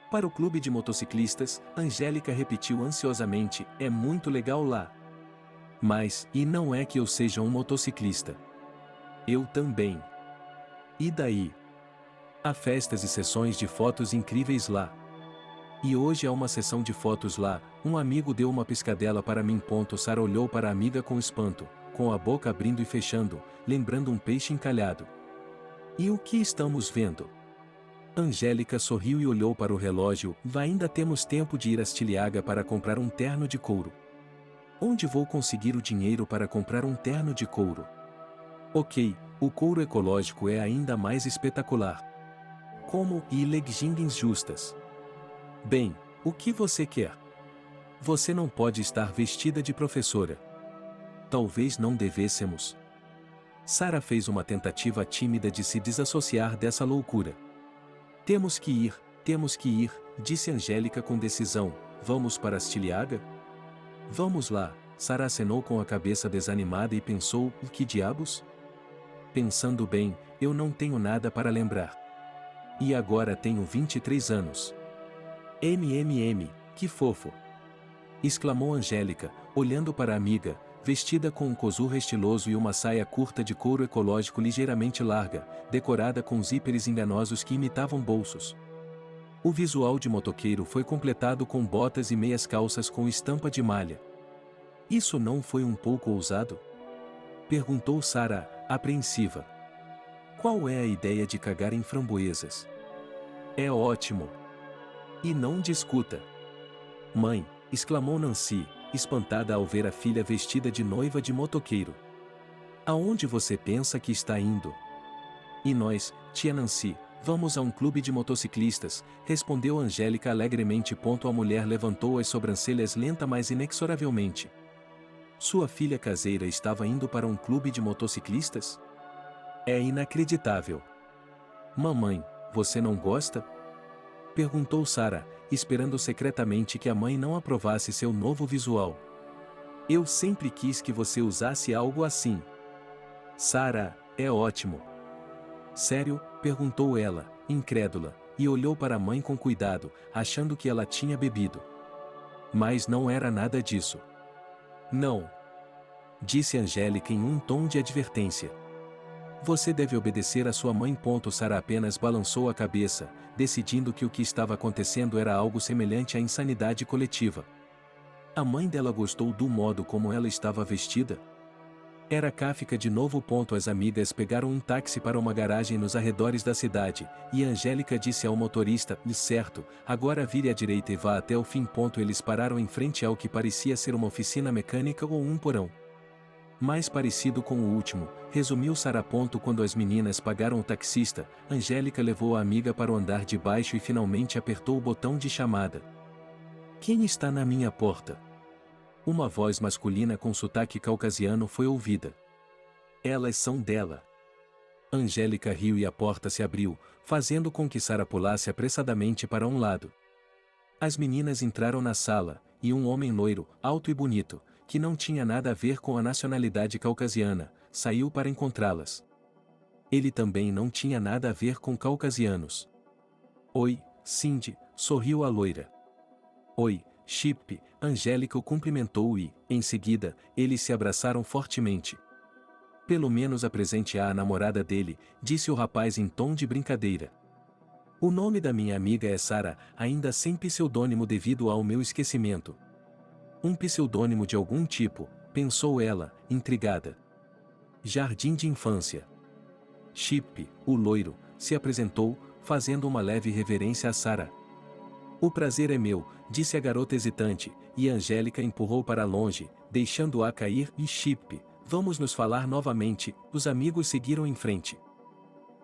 Para o clube de motociclistas, Angélica repetiu ansiosamente: é muito legal lá. Mas, e não é que eu seja um motociclista. Eu também. E daí? Há festas e sessões de fotos incríveis lá. E hoje há uma sessão de fotos lá. Um amigo deu uma piscadela para mim. Sara olhou para a amiga com espanto, com a boca abrindo e fechando, lembrando um peixe encalhado. E o que estamos vendo? Angélica sorriu e olhou para o relógio. Ainda temos tempo de ir a Stiliaga para comprar um terno de couro. Onde vou conseguir o dinheiro para comprar um terno de couro? Ok, o couro ecológico é ainda mais espetacular. Como e leggings justas. Bem, o que você quer? Você não pode estar vestida de professora. Talvez não devêssemos. Sara fez uma tentativa tímida de se desassociar dessa loucura. Temos que ir, disse Angélica com decisão. Vamos para Stiliaga? Vamos lá. Sara acenou com a cabeça desanimada e pensou: que diabos? Pensando bem, eu não tenho nada para lembrar. E agora tenho 23 anos. Que fofo! Exclamou Angélica, olhando para a amiga, vestida com um coturno estiloso e uma saia curta de couro ecológico ligeiramente larga, decorada com zíperes enganosos que imitavam bolsos. O visual de motoqueiro foi completado com botas e meias calças com estampa de malha. Isso não foi um pouco ousado? Perguntou Sara, apreensiva. Qual é a ideia de cagar em framboesas? É ótimo. E não discuta. Mãe, exclamou Nancy, espantada ao ver a filha vestida de noiva de motoqueiro. Aonde você pensa que está indo? E nós, tia Nancy, vamos a um clube de motociclistas, respondeu Angélica alegremente. A mulher levantou as sobrancelhas lenta mas inexoravelmente. Sua filha caseira estava indo para um clube de motociclistas? É inacreditável. Mamãe, você não gosta? Perguntou Sarah, esperando secretamente que a mãe não aprovasse seu novo visual. Eu sempre quis que você usasse algo assim. Sarah, é ótimo. Sério? Perguntou ela, incrédula, e olhou para a mãe com cuidado, achando que ela tinha bebido. Mas não era nada disso. Não. Disse Angélica em um tom de advertência. Você deve obedecer a sua mãe. Sarah apenas balançou a cabeça, decidindo que o que estava acontecendo era algo semelhante à insanidade coletiva. A mãe dela gostou do modo como ela estava vestida? Era Kafka de novo. As amigas pegaram um táxi para uma garagem nos arredores da cidade, e Angélica disse ao motorista, certo, agora vire à direita e vá até o fim. Eles pararam em frente ao que parecia ser uma oficina mecânica ou um porão. Mais parecido com o último, resumiu Sarah. Quando as meninas pagaram o taxista, Angélica levou a amiga para o andar de baixo e finalmente apertou o botão de chamada. Quem está na minha porta? Uma voz masculina com sotaque caucasiano foi ouvida. Elas são dela. Angélica riu e a porta se abriu, fazendo com que Sarah pulasse apressadamente para um lado. As meninas entraram na sala, e um homem loiro, alto e bonito, que não tinha nada a ver com a nacionalidade caucasiana, saiu para encontrá-las. Ele também não tinha nada a ver com caucasianos. Oi, Cindy, sorriu a loira. Oi, Chip, Angélica o cumprimentou e, em seguida, eles se abraçaram fortemente. Pelo menos apresente-a à namorada dele, disse o rapaz em tom de brincadeira. O nome da minha amiga é Sarah, ainda sem pseudônimo devido ao meu esquecimento. Um pseudônimo de algum tipo, pensou ela, intrigada. Jardim de infância. Chip, o loiro, se apresentou, fazendo uma leve reverência a Sarah. O prazer é meu, disse a garota hesitante, e Angélica empurrou para longe, deixando-a cair, e Chip, vamos nos falar novamente. Os amigos seguiram em frente.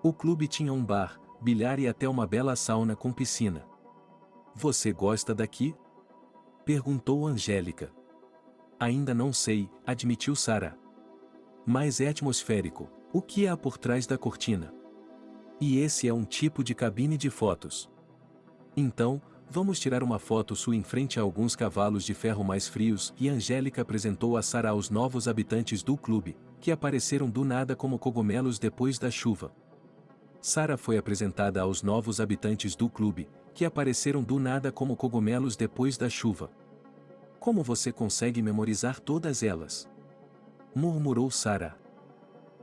O clube tinha um bar, bilhar e até uma bela sauna com piscina. Você gosta daqui? Perguntou Angélica. Ainda não sei, admitiu Sarah. Mas é atmosférico. O que há por trás da cortina? E esse é um tipo de cabine de fotos. Então, vamos tirar uma foto sua em frente a alguns cavalos de ferro mais frios. E Angélica apresentou a Sarah aos novos habitantes do clube, que apareceram do nada como cogumelos depois da chuva. Sarah foi apresentada aos novos habitantes do clube, que apareceram do nada como cogumelos depois da chuva. Como você consegue memorizar todas elas? Murmurou Sarah.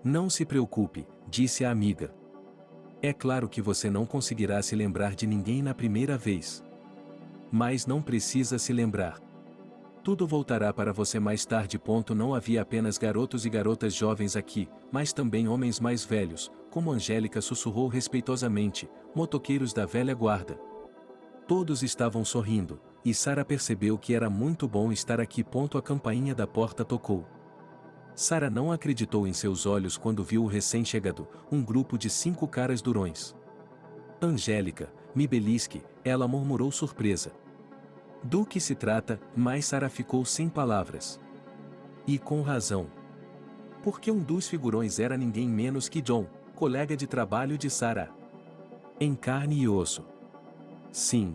Não se preocupe, disse a amiga. É claro que você não conseguirá se lembrar de ninguém na primeira vez. Mas não precisa se lembrar. Tudo voltará para você mais tarde. Não havia apenas garotos e garotas jovens aqui, mas também homens mais velhos, como Angélica sussurrou respeitosamente, motoqueiros da velha guarda. Todos estavam sorrindo, e Sarah percebeu que era muito bom estar aqui. A campainha da porta tocou. Sarah não acreditou em seus olhos quando viu o recém-chegado, um grupo de 5 caras durões. Angélica, me belisque, ela murmurou surpresa. Do que se trata? Mas Sarah ficou sem palavras. E com razão. Porque um dos figurões era ninguém menos que John, colega de trabalho de Sarah. Em carne e osso. Sim.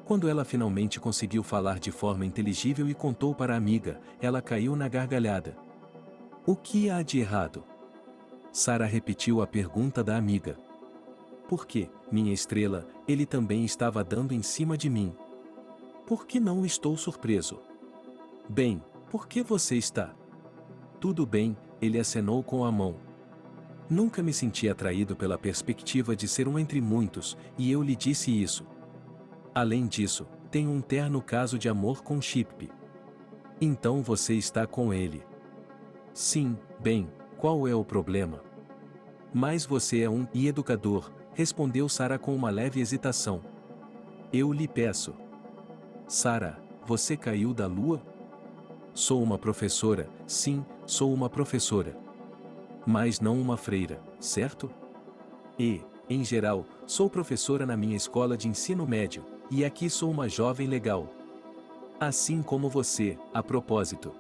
Quando ela finalmente conseguiu falar de forma inteligível e contou para a amiga, ela caiu na gargalhada. O que há de errado? Sarah repetiu a pergunta da amiga. Porque, minha estrela, ele também estava dando em cima de mim. Por que não estou surpreso? Bem, por que você está? Tudo bem, ele acenou com a mão. Nunca me senti atraído pela perspectiva de ser um entre muitos, e eu lhe disse isso. Além disso, tenho um terno caso de amor com Chip. Então você está com ele. Sim, bem, qual é o problema? Mas você é um educador, respondeu Sarah com uma leve hesitação. Eu lhe peço. Sarah, você caiu da lua? Sou uma professora, sim, sou uma professora. Mas não uma freira, certo? E, em geral, sou professora na minha escola de ensino médio, e aqui sou uma jovem legal. Assim como você, a propósito.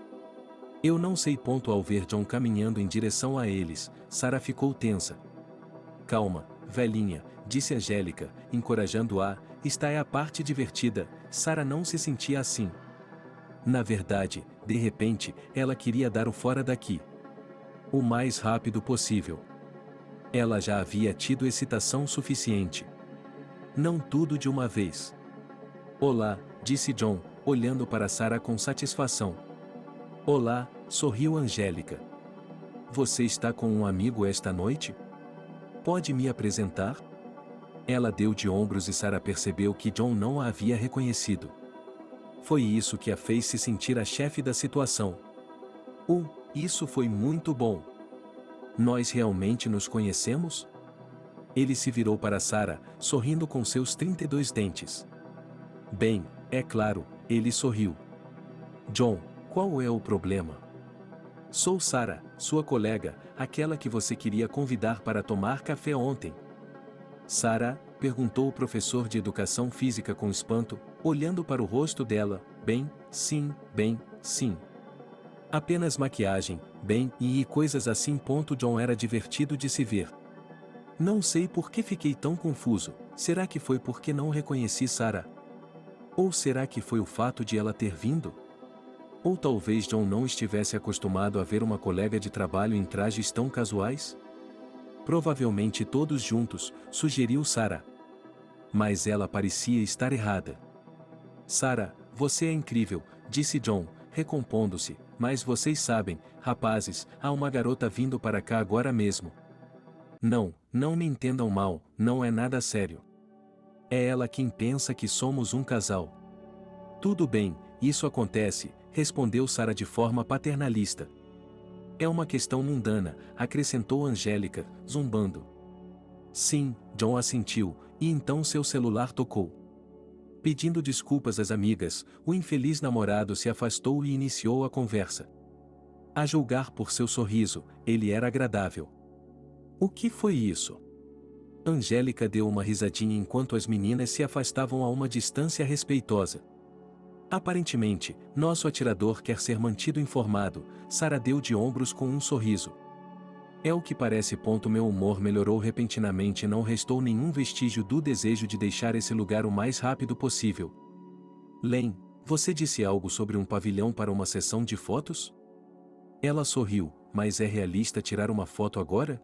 Eu não sei. Ao ver John caminhando em direção a eles, Sarah ficou tensa. Calma, velhinha, disse Angélica, encorajando-a, esta é a parte divertida, Sarah não se sentia assim. Na verdade, de repente, ela queria dar o fora daqui. O mais rápido possível. Ela já havia tido excitação suficiente. Não tudo de uma vez. Olá, disse John, olhando para Sarah com satisfação. Olá, sorriu Angélica. Você está com um amigo esta noite? Pode me apresentar? Ela deu de ombros e Sarah percebeu que John não a havia reconhecido. Foi isso que a fez se sentir a chefe da situação. Isso foi muito bom. Nós realmente nos conhecemos? Ele se virou para Sarah, sorrindo com seus 32 dentes. Bem, é claro, ele sorriu. John, qual é o problema? Sou Sarah, sua colega, aquela que você queria convidar para tomar café ontem. Sarah? Perguntou o professor de educação física com espanto, olhando para o rosto dela. Bem, sim. Apenas maquiagem, e coisas assim. John era divertido de se ver. Não sei por que fiquei tão confuso. Será que foi porque não reconheci Sarah? Ou será que foi o fato de ela ter vindo? Ou talvez John não estivesse acostumado a ver uma colega de trabalho em trajes tão casuais? Provavelmente todos juntos, sugeriu Sarah. Mas ela parecia estar errada. Sarah, você é incrível, disse John, recompondo-se, mas vocês sabem, rapazes, há uma garota vindo para cá agora mesmo. Não me entendam mal, não é nada sério. É ela quem pensa que somos um casal. Tudo bem, isso acontece, respondeu Sarah de forma paternalista. É uma questão mundana, acrescentou Angélica, zombando. Sim, John assentiu, e então seu celular tocou. Pedindo desculpas às amigas, o infeliz namorado se afastou e iniciou a conversa. A julgar por seu sorriso, ele era agradável. O que foi isso? Angélica deu uma risadinha enquanto as meninas se afastavam a uma distância respeitosa. Aparentemente, nosso atirador quer ser mantido informado, Sarah deu de ombros com um sorriso. É o que parece. Meu humor melhorou repentinamente e não restou nenhum vestígio do desejo de deixar esse lugar o mais rápido possível. Len, você disse algo sobre um pavilhão para uma sessão de fotos? Ela sorriu, mas é realista tirar uma foto agora?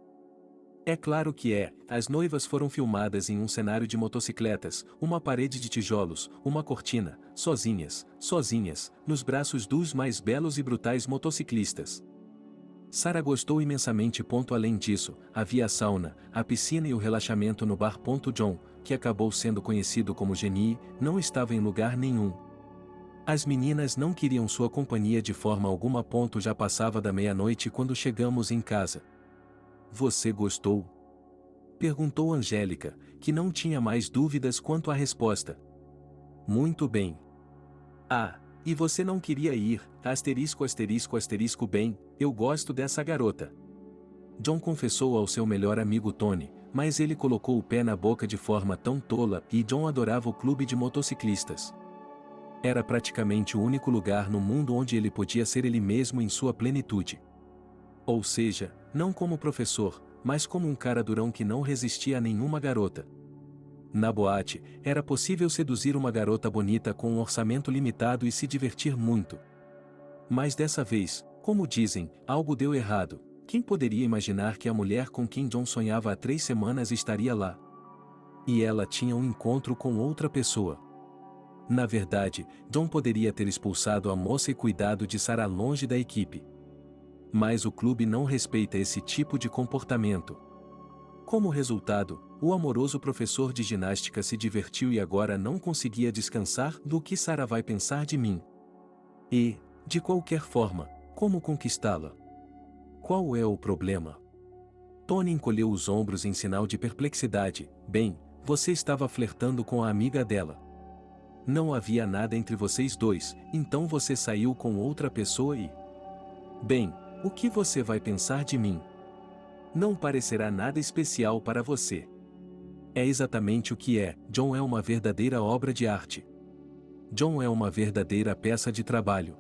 É claro que é. As noivas foram filmadas em um cenário de motocicletas, uma parede de tijolos, uma cortina, sozinhas, nos braços dos mais belos e brutais motociclistas. Sarah gostou imensamente. Além disso, havia a sauna, a piscina e o relaxamento no bar. John, que acabou sendo conhecido como Genie, não estava em lugar nenhum. As meninas não queriam sua companhia de forma alguma. Já passava da meia-noite quando chegamos em casa. Você gostou? Perguntou Angélica, que não tinha mais dúvidas quanto à resposta. Muito bem. E você não queria ir, bem, eu gosto dessa garota. John confessou ao seu melhor amigo Tony, mas ele colocou o pé na boca de forma tão tola, e John adorava o clube de motociclistas. Era praticamente o único lugar no mundo onde ele podia ser ele mesmo em sua plenitude. Ou seja, não como professor, mas como um cara durão que não resistia a nenhuma garota. Na boate, era possível seduzir uma garota bonita com um orçamento limitado e se divertir muito. Mas dessa vez, como dizem, algo deu errado. Quem poderia imaginar que a mulher com quem John sonhava há 3 semanas estaria lá? E ela tinha um encontro com outra pessoa. Na verdade, John poderia ter expulsado a moça e cuidado de Sarah longe da equipe. Mas o clube não respeita esse tipo de comportamento. Como resultado, o amoroso professor de ginástica se divertiu e agora não conseguia descansar. Do que Sarah vai pensar de mim? E, de qualquer forma, como conquistá-la? Qual é o problema? Tony encolheu os ombros em sinal de perplexidade. Bem, você estava flertando com a amiga dela. Não havia nada entre vocês dois, então você saiu com outra pessoa e... Bem, o que você vai pensar de mim? Não parecerá nada especial para você. É exatamente o que é. John é uma verdadeira obra de arte. John é uma verdadeira peça de trabalho.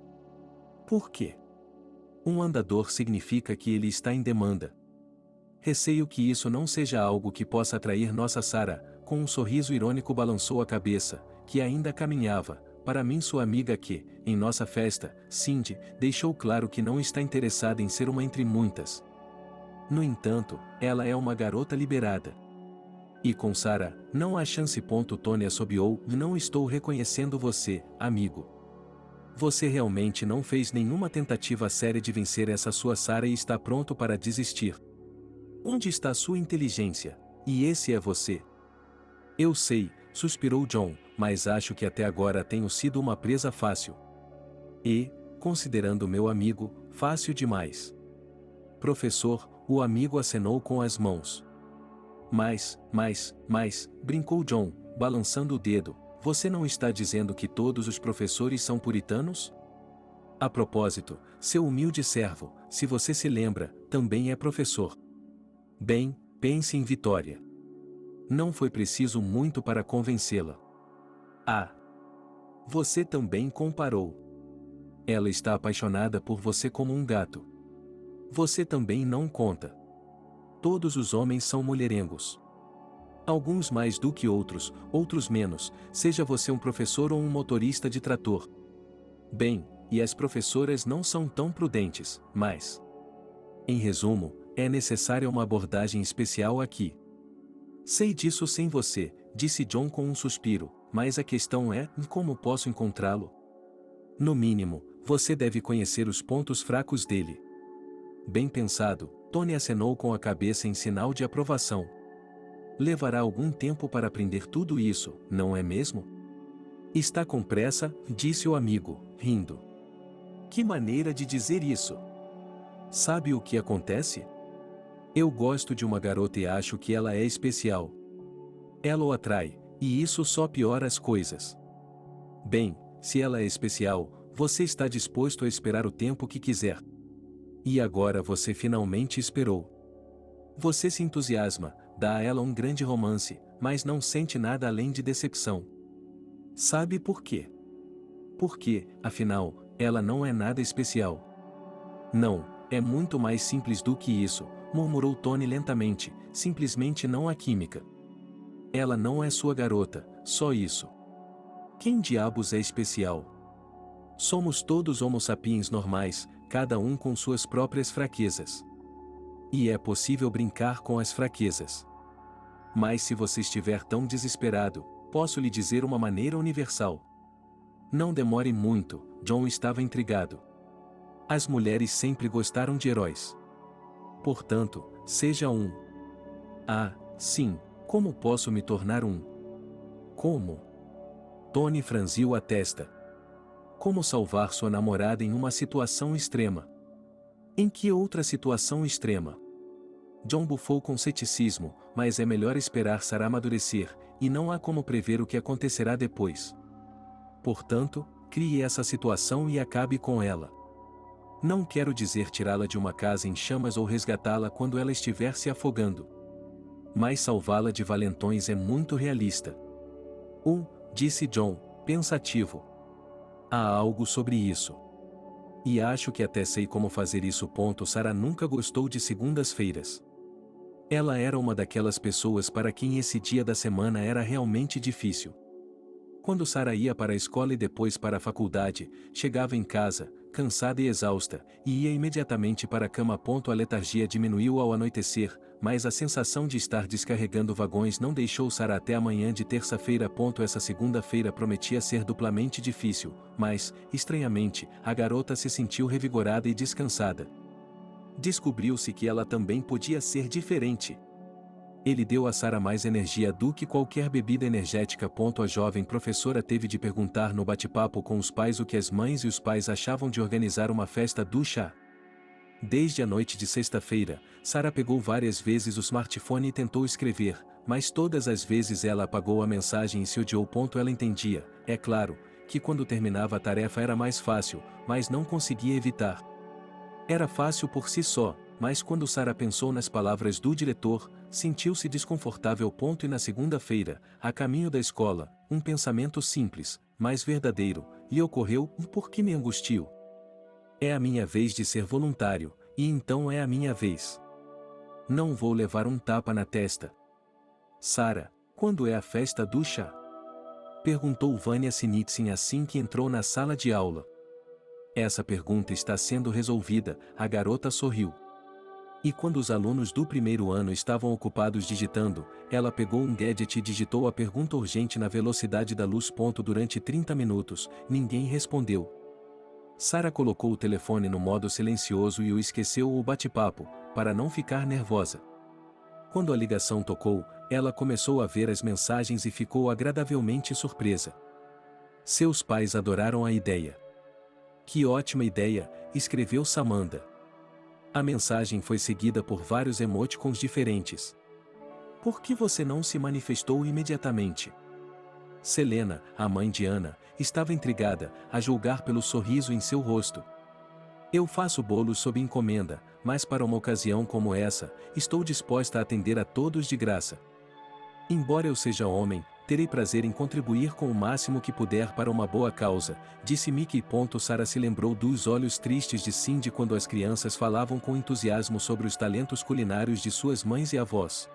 Por quê? Um andador significa que ele está em demanda. Receio que isso não seja algo que possa atrair nossa Sarah, com um sorriso irônico balançou a cabeça, que ainda caminhava. Para mim sua amiga que, em nossa festa, Cindy, deixou claro que não está interessada em ser uma entre muitas. No entanto, ela é uma garota liberada. E com Sarah, não há chance. Tony assobiou, não estou reconhecendo você, amigo. Você realmente não fez nenhuma tentativa séria de vencer essa sua Sarah e está pronto para desistir. Onde está sua inteligência? E esse é você. Eu sei, suspirou John, mas acho que até agora tenho sido uma presa fácil. E, considerando meu amigo, fácil demais. Professor, o amigo acenou com as mãos. Mas, brincou John, balançando o dedo, você não está dizendo que todos os professores são puritanos? A propósito, seu humilde servo, se você se lembra, também é professor. Bem, pense em Vitória. Não foi preciso muito para convencê-la. Ah! Você também comparou. Ela está apaixonada por você como um gato. Você também não conta. Todos os homens são mulherengos. Alguns mais do que outros, outros menos, seja você um professor ou um motorista de trator. Bem, e as professoras não são tão prudentes, mas... Em resumo, é necessária uma abordagem especial aqui. Sei disso sem você, disse John com um suspiro, mas a questão é, como posso encontrá-lo? No mínimo, você deve conhecer os pontos fracos dele. Bem pensado, Tony acenou com a cabeça em sinal de aprovação. Levará algum tempo para aprender tudo isso, não é mesmo? Está com pressa, disse o amigo, rindo. Que maneira de dizer isso? Sabe o que acontece? Eu gosto de uma garota e acho que ela é especial. Ela o atrai, e isso só piora as coisas. Bem, se ela é especial, você está disposto a esperar o tempo que quiser. E agora você finalmente esperou. Você se entusiasma, dá a ela um grande romance, mas não sente nada além de decepção. Sabe por quê? Porque, afinal, ela não é nada especial. Não, é muito mais simples do que isso, murmurou Tony lentamente, simplesmente não há química. Ela não é sua garota, só isso. Quem diabos é especial? Somos todos homo sapiens normais, cada um com suas próprias fraquezas. E é possível brincar com as fraquezas. Mas se você estiver tão desesperado, posso lhe dizer uma maneira universal. Não demore muito, John estava intrigado. As mulheres sempre gostaram de heróis. Portanto, seja um. Ah, sim, como posso me tornar um? Como? Tony franziu a testa. Como salvar sua namorada em uma situação extrema? Em que outra situação extrema? John bufou com ceticismo, mas é melhor esperar Sarah amadurecer, e não há como prever o que acontecerá depois. Portanto, crie essa situação e acabe com ela. Não quero dizer tirá-la de uma casa em chamas ou resgatá-la quando ela estiver se afogando. Mas salvá-la de valentões é muito realista. Disse John, pensativo. Há algo sobre isso. E acho que até sei como fazer isso. Sarah nunca gostou de segundas-feiras. Ela era uma daquelas pessoas para quem esse dia da semana era realmente difícil. Quando Sarah ia para a escola e depois para a faculdade, chegava em casa, cansada e exausta, e ia imediatamente para a cama. A letargia diminuiu ao anoitecer, mas a sensação de estar descarregando vagões não deixou Sarah até a manhã de terça-feira. Essa segunda-feira prometia ser duplamente difícil, mas, estranhamente, a garota se sentiu revigorada e descansada. Descobriu-se que ela também podia ser diferente. Ele deu a Sarah mais energia do que qualquer bebida energética. A jovem professora teve de perguntar no bate-papo com os pais o que as mães e os pais achavam de organizar uma festa do chá. Desde a noite de sexta-feira, Sarah pegou várias vezes o smartphone e tentou escrever, mas todas as vezes ela apagou a mensagem e se odiou. Ela entendia, é claro, que quando terminava a tarefa era mais fácil, mas não conseguia evitar. Era fácil por si só, mas quando Sarah pensou nas palavras do diretor, sentiu-se desconfortável. E na segunda-feira, a caminho da escola, um pensamento simples, mas verdadeiro, lhe ocorreu: por que me angustio? É a minha vez de ser voluntário, e então é a minha vez. Não vou levar um tapa na testa. Sarah, Quando é a festa do chá? Perguntou Vânia Sinitsyn assim que entrou na sala de aula. Essa pergunta está sendo resolvida, a garota sorriu. E quando os alunos do primeiro ano estavam ocupados digitando, ela pegou um gadget e digitou a pergunta urgente na velocidade da luz. Durante 30 minutos, ninguém respondeu. Sara colocou o telefone no modo silencioso e o esqueceu o bate-papo, para não ficar nervosa. Quando a ligação tocou, ela começou a ver as mensagens e ficou agradavelmente surpresa. Seus pais adoraram a ideia. Que ótima ideia, escreveu Samantha. A mensagem foi seguida por vários emoticons diferentes. Por que você não se manifestou imediatamente? Selena, a mãe de Ana, estava intrigada, a julgar pelo sorriso em seu rosto. Eu faço bolos sob encomenda, mas para uma ocasião como essa, estou disposta a atender a todos de graça. Embora eu seja homem, terei prazer em contribuir com o máximo que puder para uma boa causa, disse Mickey. Sara se lembrou dos olhos tristes de Cindy quando as crianças falavam com entusiasmo sobre os talentos culinários de suas mães e avós.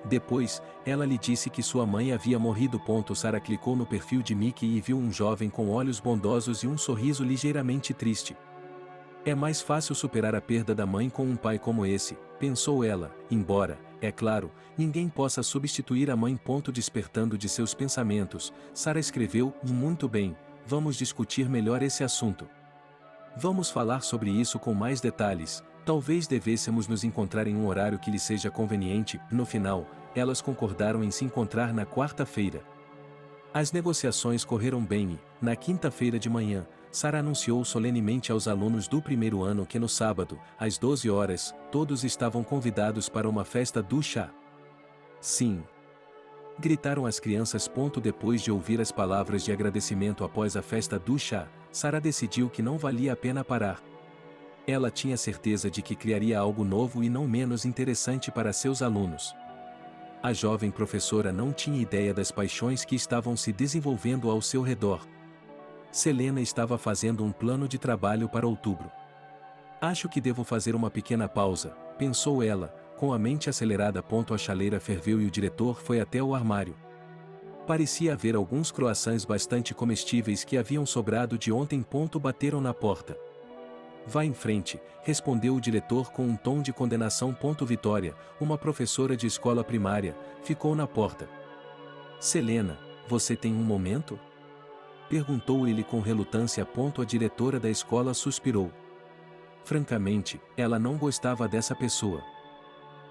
Depois, ela lhe disse que sua mãe havia morrido. Sara clicou no perfil de Mickey e viu um jovem com olhos bondosos e um sorriso ligeiramente triste. É mais fácil superar a perda da mãe com um pai como esse, pensou ela, embora, é claro, ninguém possa substituir a mãe. Despertando de seus pensamentos, Sara escreveu: muito bem, vamos discutir melhor esse assunto. Vamos falar sobre isso com mais detalhes, talvez devêssemos nos encontrar em um horário que lhe seja conveniente. No final, elas concordaram em se encontrar na quarta-feira. As negociações correram bem e, na quinta-feira de manhã, Sara anunciou solenemente aos alunos do primeiro ano que no sábado, às 12 horas, todos estavam convidados para uma festa do chá. Sim! Gritaram as crianças. Depois de ouvir as palavras de agradecimento após a festa do chá, Sara decidiu que não valia a pena parar. Ela tinha certeza de que criaria algo novo e não menos interessante para seus alunos. A jovem professora não tinha ideia das paixões que estavam se desenvolvendo ao seu redor. Selena estava fazendo um plano de trabalho para outubro. Acho que devo fazer uma pequena pausa, pensou ela, com a mente acelerada. A chaleira ferveu e o diretor foi até o armário. Parecia haver alguns croissants bastante comestíveis que haviam sobrado de ontem. Bateram na porta. Vá em frente, respondeu o diretor com um tom de condenação. Vitória, uma professora de escola primária, ficou na porta. Selena, você tem um momento? Perguntou ele com relutância. A diretora da escola suspirou. Francamente, ela não gostava dessa pessoa.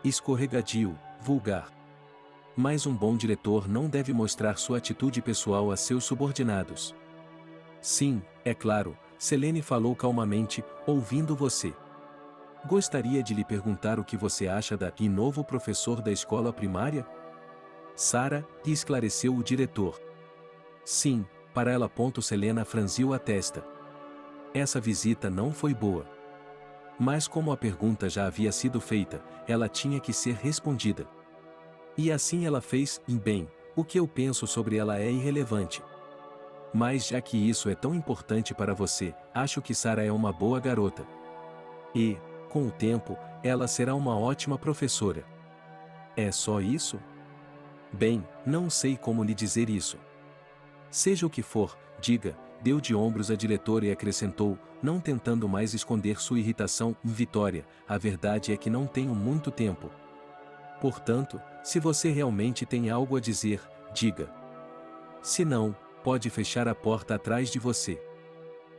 Escorregadio, vulgar. Mas um bom diretor não deve mostrar sua atitude pessoal a seus subordinados. Sim, é claro, Selene falou calmamente, ouvindo você. Gostaria de lhe perguntar o que você acha da e novo professor da escola primária? Sara, lhe esclareceu o diretor. Sim, para ela. Selena franziu a testa. Essa visita não foi boa. Mas como a pergunta já havia sido feita, ela tinha que ser respondida. E assim ela fez. Bem, o que eu penso sobre ela é irrelevante. Mas já que isso é tão importante para você, acho que Sara é uma boa garota. E, com o tempo, ela será uma ótima professora. É só isso? Bem, não sei como lhe dizer isso. Seja o que for, diga, deu de ombros a diretora e acrescentou, não tentando mais esconder sua irritação. Vitória, a verdade é que não tenho muito tempo. Portanto, se você realmente tem algo a dizer, diga. Se não, pode fechar a porta atrás de você.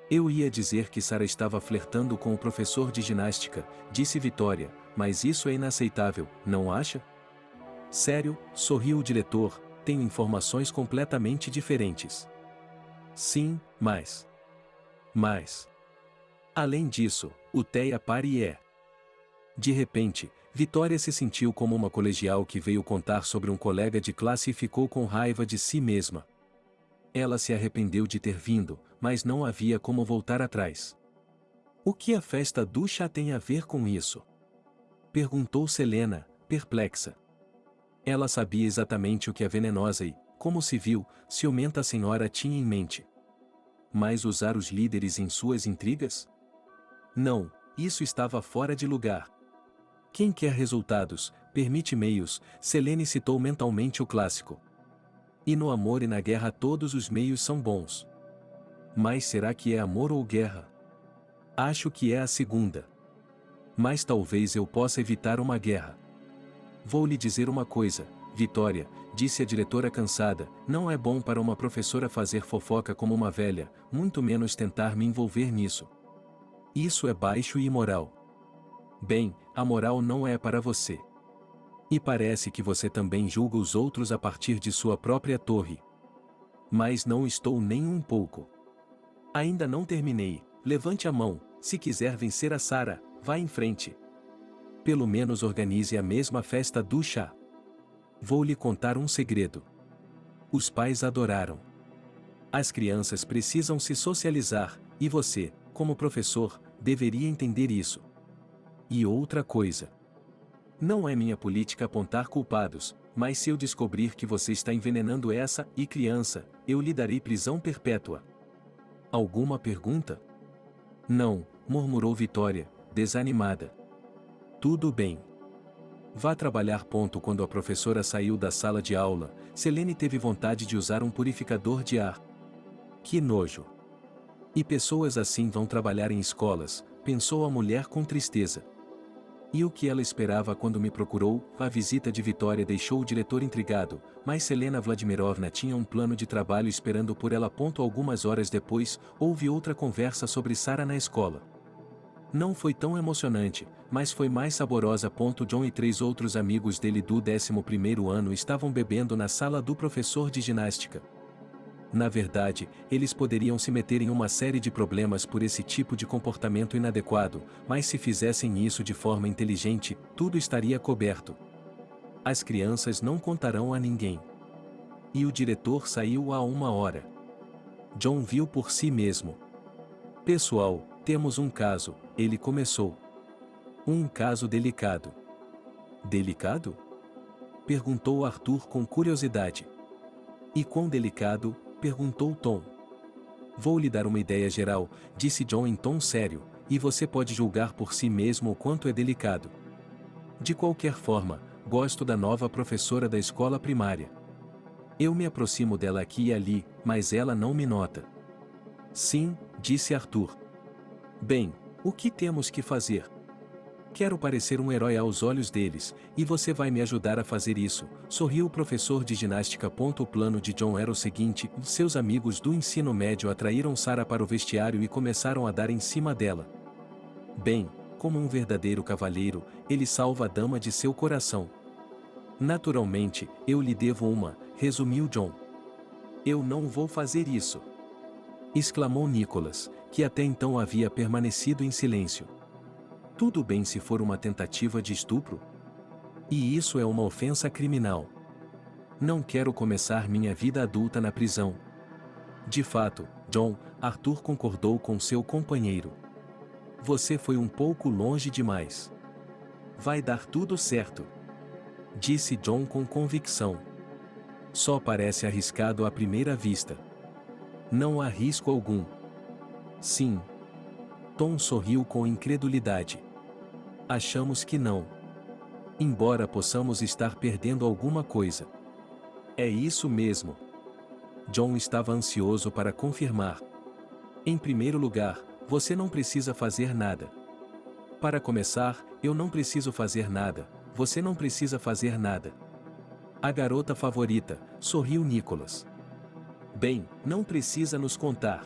Eu ia dizer que Sara estava flertando com o professor de ginástica, disse Vitória, mas isso é inaceitável, não acha? Sério, sorriu o diretor, tenho informações completamente diferentes. Sim, mas... Além disso, o Teia Pari é... De repente, Vitória se sentiu como uma colegial que veio contar sobre um colega de classe e ficou com raiva de si mesma. Ela se arrependeu de ter vindo, mas não havia como voltar atrás. O que a festa do chá tem a ver com isso? Perguntou Selena, perplexa. Ela sabia exatamente o que a venenosa e, como se viu, ciumenta senhora tinha em mente. Mas usar os líderes em suas intrigas? Não, isso estava fora de lugar. Quem quer resultados, permite meios, Selene citou mentalmente o clássico. E no amor e na guerra todos os meios são bons. Mas será que é amor ou guerra? Acho que é a segunda. Mas talvez eu possa evitar uma guerra. Vou lhe dizer uma coisa, Vitória, disse a diretora cansada, não é bom para uma professora fazer fofoca como uma velha, muito menos tentar me envolver nisso. Isso é baixo e imoral. Bem, a moral não é para você. E parece que você também julga os outros a partir de sua própria torre. Mas não estou nem um pouco. Ainda não terminei, levante a mão, se quiser vencer a Sarah, vá em frente. Pelo menos organize a mesma festa do chá. Vou lhe contar um segredo. Os pais adoraram. As crianças precisam se socializar, e você, como professor, deveria entender isso. E outra coisa. Não é minha política apontar culpados, mas se eu descobrir que você está envenenando essa e criança, eu lhe darei prisão perpétua. Alguma pergunta? Não, murmurou Vitória, desanimada. Tudo bem. Vá trabalhar. Quando a professora saiu da sala de aula, Selene teve vontade de usar um purificador de ar. Que nojo! E pessoas assim vão trabalhar em escolas, pensou a mulher com tristeza. E o que ela esperava quando me procurou? A visita de Vitória deixou o diretor intrigado, mas Selena Vladimirovna tinha um plano de trabalho esperando por ela. Algumas horas depois, houve outra conversa sobre Sarah na escola. Não foi tão emocionante, mas foi mais saborosa. John e 3 outros amigos dele do 11º ano estavam bebendo na sala do professor de ginástica. Na verdade, eles poderiam se meter em uma série de problemas por esse tipo de comportamento inadequado, mas se fizessem isso de forma inteligente, tudo estaria coberto. As crianças não contarão a ninguém. E o diretor saiu há 1 hora. John viu por si mesmo. Pessoal, temos um caso, ele começou. Um caso delicado. Delicado? Perguntou Arthur com curiosidade. E quão delicado? Perguntou Tom. Vou lhe dar uma ideia geral, disse John em tom sério, e você pode julgar por si mesmo o quanto é delicado. De qualquer forma, gosto da nova professora da escola primária. Eu me aproximo dela aqui e ali, mas ela não me nota. Sim, disse Arthur. Bem, o que temos que fazer? Quero parecer um herói aos olhos deles, e você vai me ajudar a fazer isso, sorriu o professor de ginástica. O plano de John era o seguinte: seus amigos do ensino médio atraíram Sarah para o vestiário e começaram a dar em cima dela. Bem, como um verdadeiro cavalheiro, ele salva a dama de seu coração. Naturalmente, eu lhe devo uma, resumiu John. Eu não vou fazer isso! Exclamou Nicholas, que até então havia permanecido em silêncio. Tudo bem se for uma tentativa de estupro? E isso é uma ofensa criminal. Não quero começar minha vida adulta na prisão. De fato, John, Arthur concordou com seu companheiro. Você foi um pouco longe demais. Vai dar tudo certo, disse John com convicção. Só parece arriscado à primeira vista. Não há risco algum. Sim. Tom sorriu com incredulidade. Achamos que não. Embora possamos estar perdendo alguma coisa. É isso mesmo. John estava ansioso para confirmar. Em primeiro lugar, você não precisa fazer nada. Para começar, eu não preciso fazer nada, você não precisa fazer nada. A garota favorita, sorriu Nicholas. Bem, não precisa nos contar.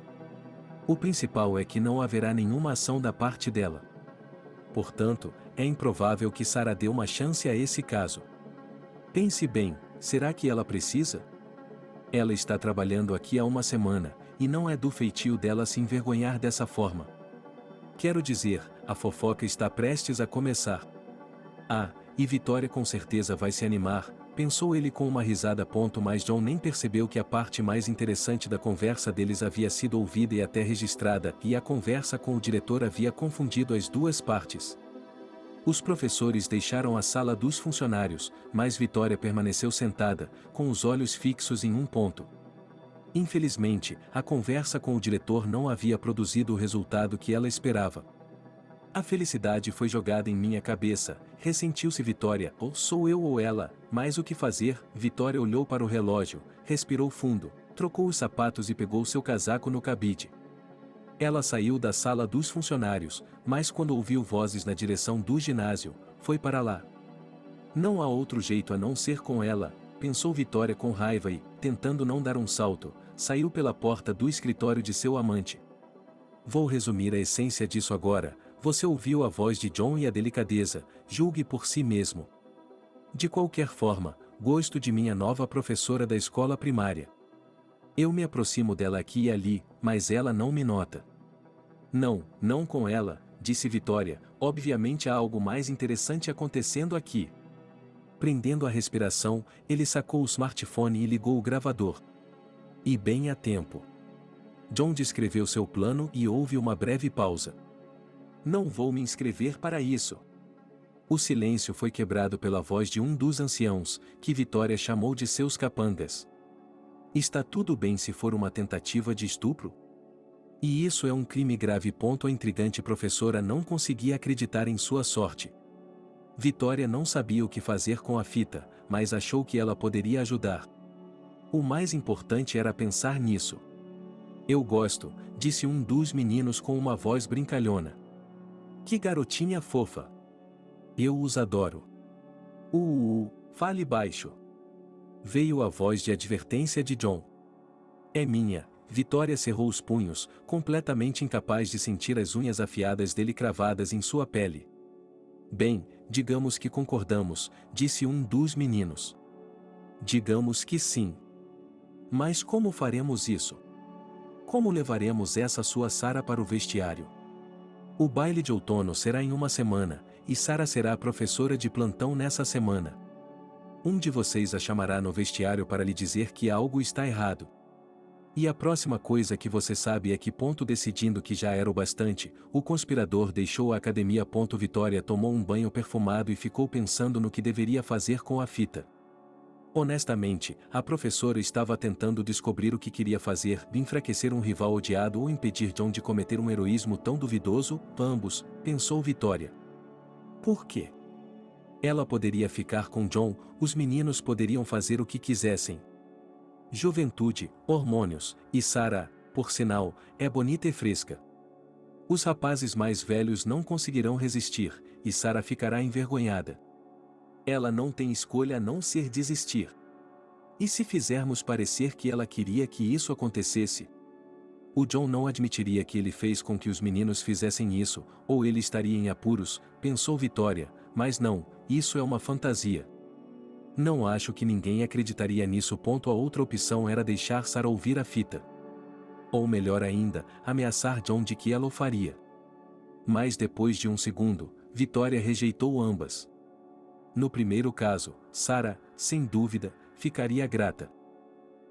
O principal é que não haverá nenhuma ação da parte dela. Portanto, é improvável que Sarah dê uma chance a esse caso. Pense bem, será que ela precisa? Ela está trabalhando aqui há 1 semana, e não é do feitio dela se envergonhar dessa forma. Quero dizer, a fofoca está prestes a começar. Ah, e Vitória com certeza vai se animar, pensou ele com uma risada. Mas John nem percebeu que a parte mais interessante da conversa deles havia sido ouvida e até registrada, e a conversa com o diretor havia confundido as duas partes. Os professores deixaram a sala dos funcionários, mas Vitória permaneceu sentada, com os olhos fixos em um ponto. Infelizmente, a conversa com o diretor não havia produzido o resultado que ela esperava. A felicidade foi jogada em minha cabeça, ressentiu-se Vitória, ou sou eu ou ela, mas o que fazer? Vitória olhou para o relógio, respirou fundo, trocou os sapatos e pegou seu casaco no cabide. Ela saiu da sala dos funcionários, mas quando ouviu vozes na direção do ginásio, foi para lá. Não há outro jeito a não ser com ela, pensou Vitória com raiva e, tentando não dar um salto, saiu pela porta do escritório de seu amante. Vou resumir a essência disso agora. Você ouviu a voz de John e a delicadeza, julgue por si mesmo. De qualquer forma, gosto de minha nova professora da escola primária. Eu me aproximo dela aqui e ali, mas ela não me nota. Não com ela, disse Vitória, obviamente há algo mais interessante acontecendo aqui. Prendendo a respiração, ele sacou o smartphone e ligou o gravador. E bem a tempo. John descreveu seu plano e houve uma breve pausa. Não vou me inscrever para isso. O silêncio foi quebrado pela voz de um dos anciãos, que Vitória chamou de seus capangas. Está tudo bem se for uma tentativa de estupro? E isso é um crime grave. A intrigante professora não conseguia acreditar em sua sorte. Vitória não sabia o que fazer com a fita, mas achou que ela poderia ajudar. O mais importante era pensar nisso. Eu gosto, disse um dos meninos com uma voz brincalhona. Que garotinha fofa. Eu os adoro. Fale baixo. Veio a voz de advertência de John. É minha. Vitória cerrou os punhos, completamente incapaz de sentir as unhas afiadas dele cravadas em sua pele. Bem, digamos que concordamos, disse um dos meninos. Digamos que sim. Mas como faremos isso? Como levaremos essa sua Sarah para o vestiário? O baile de outono será em uma semana, e Sarah será a professora de plantão nessa semana. Um de vocês a chamará no vestiário para lhe dizer que algo está errado. E a próxima coisa que você sabe é que decidindo que já era o bastante, o conspirador deixou a academia. Vitória tomou um banho perfumado e ficou pensando no que deveria fazer com a fita. Honestamente, a professora estava tentando descobrir o que queria fazer, enfraquecer um rival odiado ou impedir John de cometer um heroísmo tão duvidoso, ambos, pensou Vitória. Por quê? Ela poderia ficar com John, os meninos poderiam fazer o que quisessem. Juventude, hormônios, e Sarah, por sinal, é bonita e fresca. Os rapazes mais velhos não conseguirão resistir, e Sarah ficará envergonhada. Ela não tem escolha a não ser desistir. E se fizermos parecer que ela queria que isso acontecesse? O John não admitiria que ele fez com que os meninos fizessem isso, ou ele estaria em apuros, pensou Vitória, mas não, isso é uma fantasia. Não acho que ninguém acreditaria nisso. A outra opção era deixar Sarah ouvir a fita. Ou melhor ainda, ameaçar John de que ela o faria. Mas depois de um segundo, Vitória rejeitou ambas. No primeiro caso, Sarah, sem dúvida, ficaria grata.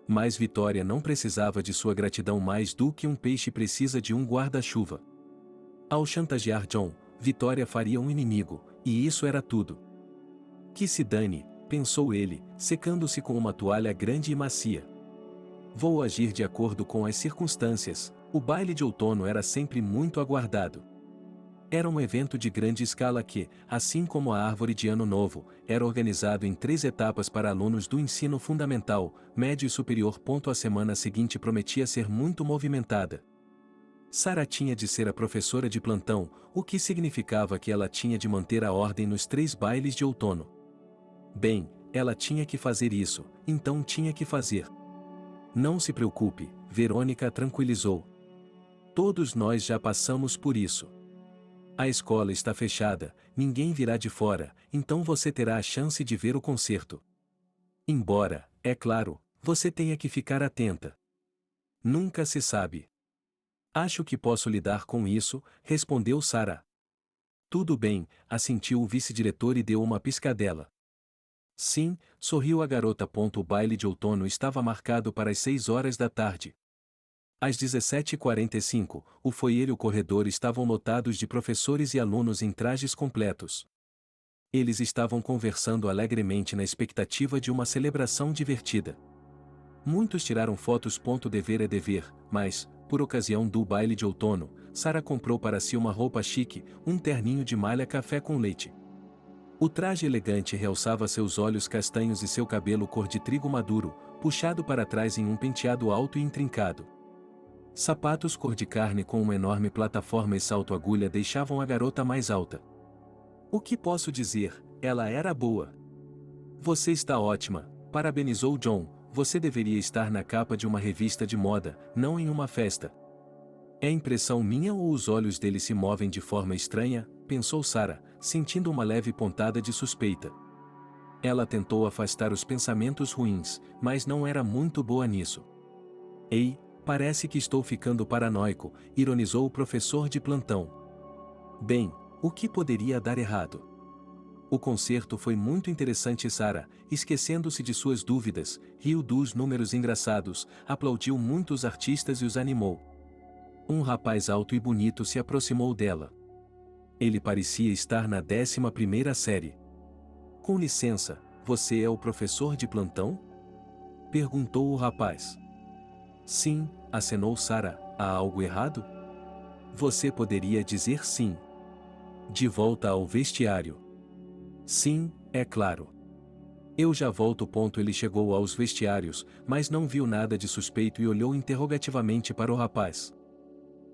Mas Vitória não precisava de sua gratidão mais do que um peixe precisa de um guarda-chuva. Ao chantagear John, Vitória faria um inimigo, e isso era tudo. Que se dane, pensou ele, secando-se com uma toalha grande e macia. Vou agir de acordo com as circunstâncias. O baile de outono era sempre muito aguardado. Era um evento de grande escala que, assim como a árvore de Ano Novo, era organizado em 3 etapas para alunos do ensino fundamental, médio e superior. A semana seguinte prometia ser muito movimentada. Sarah tinha de ser a professora de plantão, o que significava que ela tinha de manter a ordem nos 3 bailes de outono. Bem, ela tinha que fazer isso, então tinha que fazer. Não se preocupe, Verônica a tranquilizou. Todos nós já passamos por isso. A escola está fechada, ninguém virá de fora, então você terá a chance de ver o concerto. Embora, é claro, você tenha que ficar atenta. Nunca se sabe. Acho que posso lidar com isso, respondeu Sarah. Tudo bem, assentiu o vice-diretor e deu uma piscadela. Sim, sorriu a garota. O baile de outono estava marcado para as 6 horas da tarde. Às 17h45, o foyer e o corredor estavam lotados de professores e alunos em trajes completos. Eles estavam conversando alegremente na expectativa de uma celebração divertida. Muitos tiraram fotos. Dever é dever, mas, por ocasião do baile de outono, Sarah comprou para si uma roupa chique, um terninho de malha café com leite. O traje elegante realçava seus olhos castanhos e seu cabelo cor de trigo maduro, puxado para trás em um penteado alto e intrincado. Sapatos cor de carne com uma enorme plataforma e salto-agulha deixavam a garota mais alta. O que posso dizer? Ela era boa. Você está ótima, parabenizou John. Você deveria estar na capa de uma revista de moda, não em uma festa. É impressão minha ou os olhos dele se movem de forma estranha? Pensou Sarah, sentindo uma leve pontada de suspeita. Ela tentou afastar os pensamentos ruins, mas não era muito boa nisso. Ei, parece que estou ficando paranoico, ironizou o professor de plantão. Bem, o que poderia dar errado? O concerto foi muito interessante. Sarah, esquecendo-se de suas dúvidas, riu dos números engraçados, aplaudiu muitos artistas e os animou. Um rapaz alto e bonito se aproximou dela. Ele parecia estar na 11ª série. Com licença, você é o professor de plantão? Perguntou o rapaz. Sim, acenou Sarah. Há algo errado? Você poderia dizer sim. De volta ao vestiário. Sim, é claro. Eu já volto. Ele chegou aos vestiários, mas não viu nada de suspeito e olhou interrogativamente para o rapaz.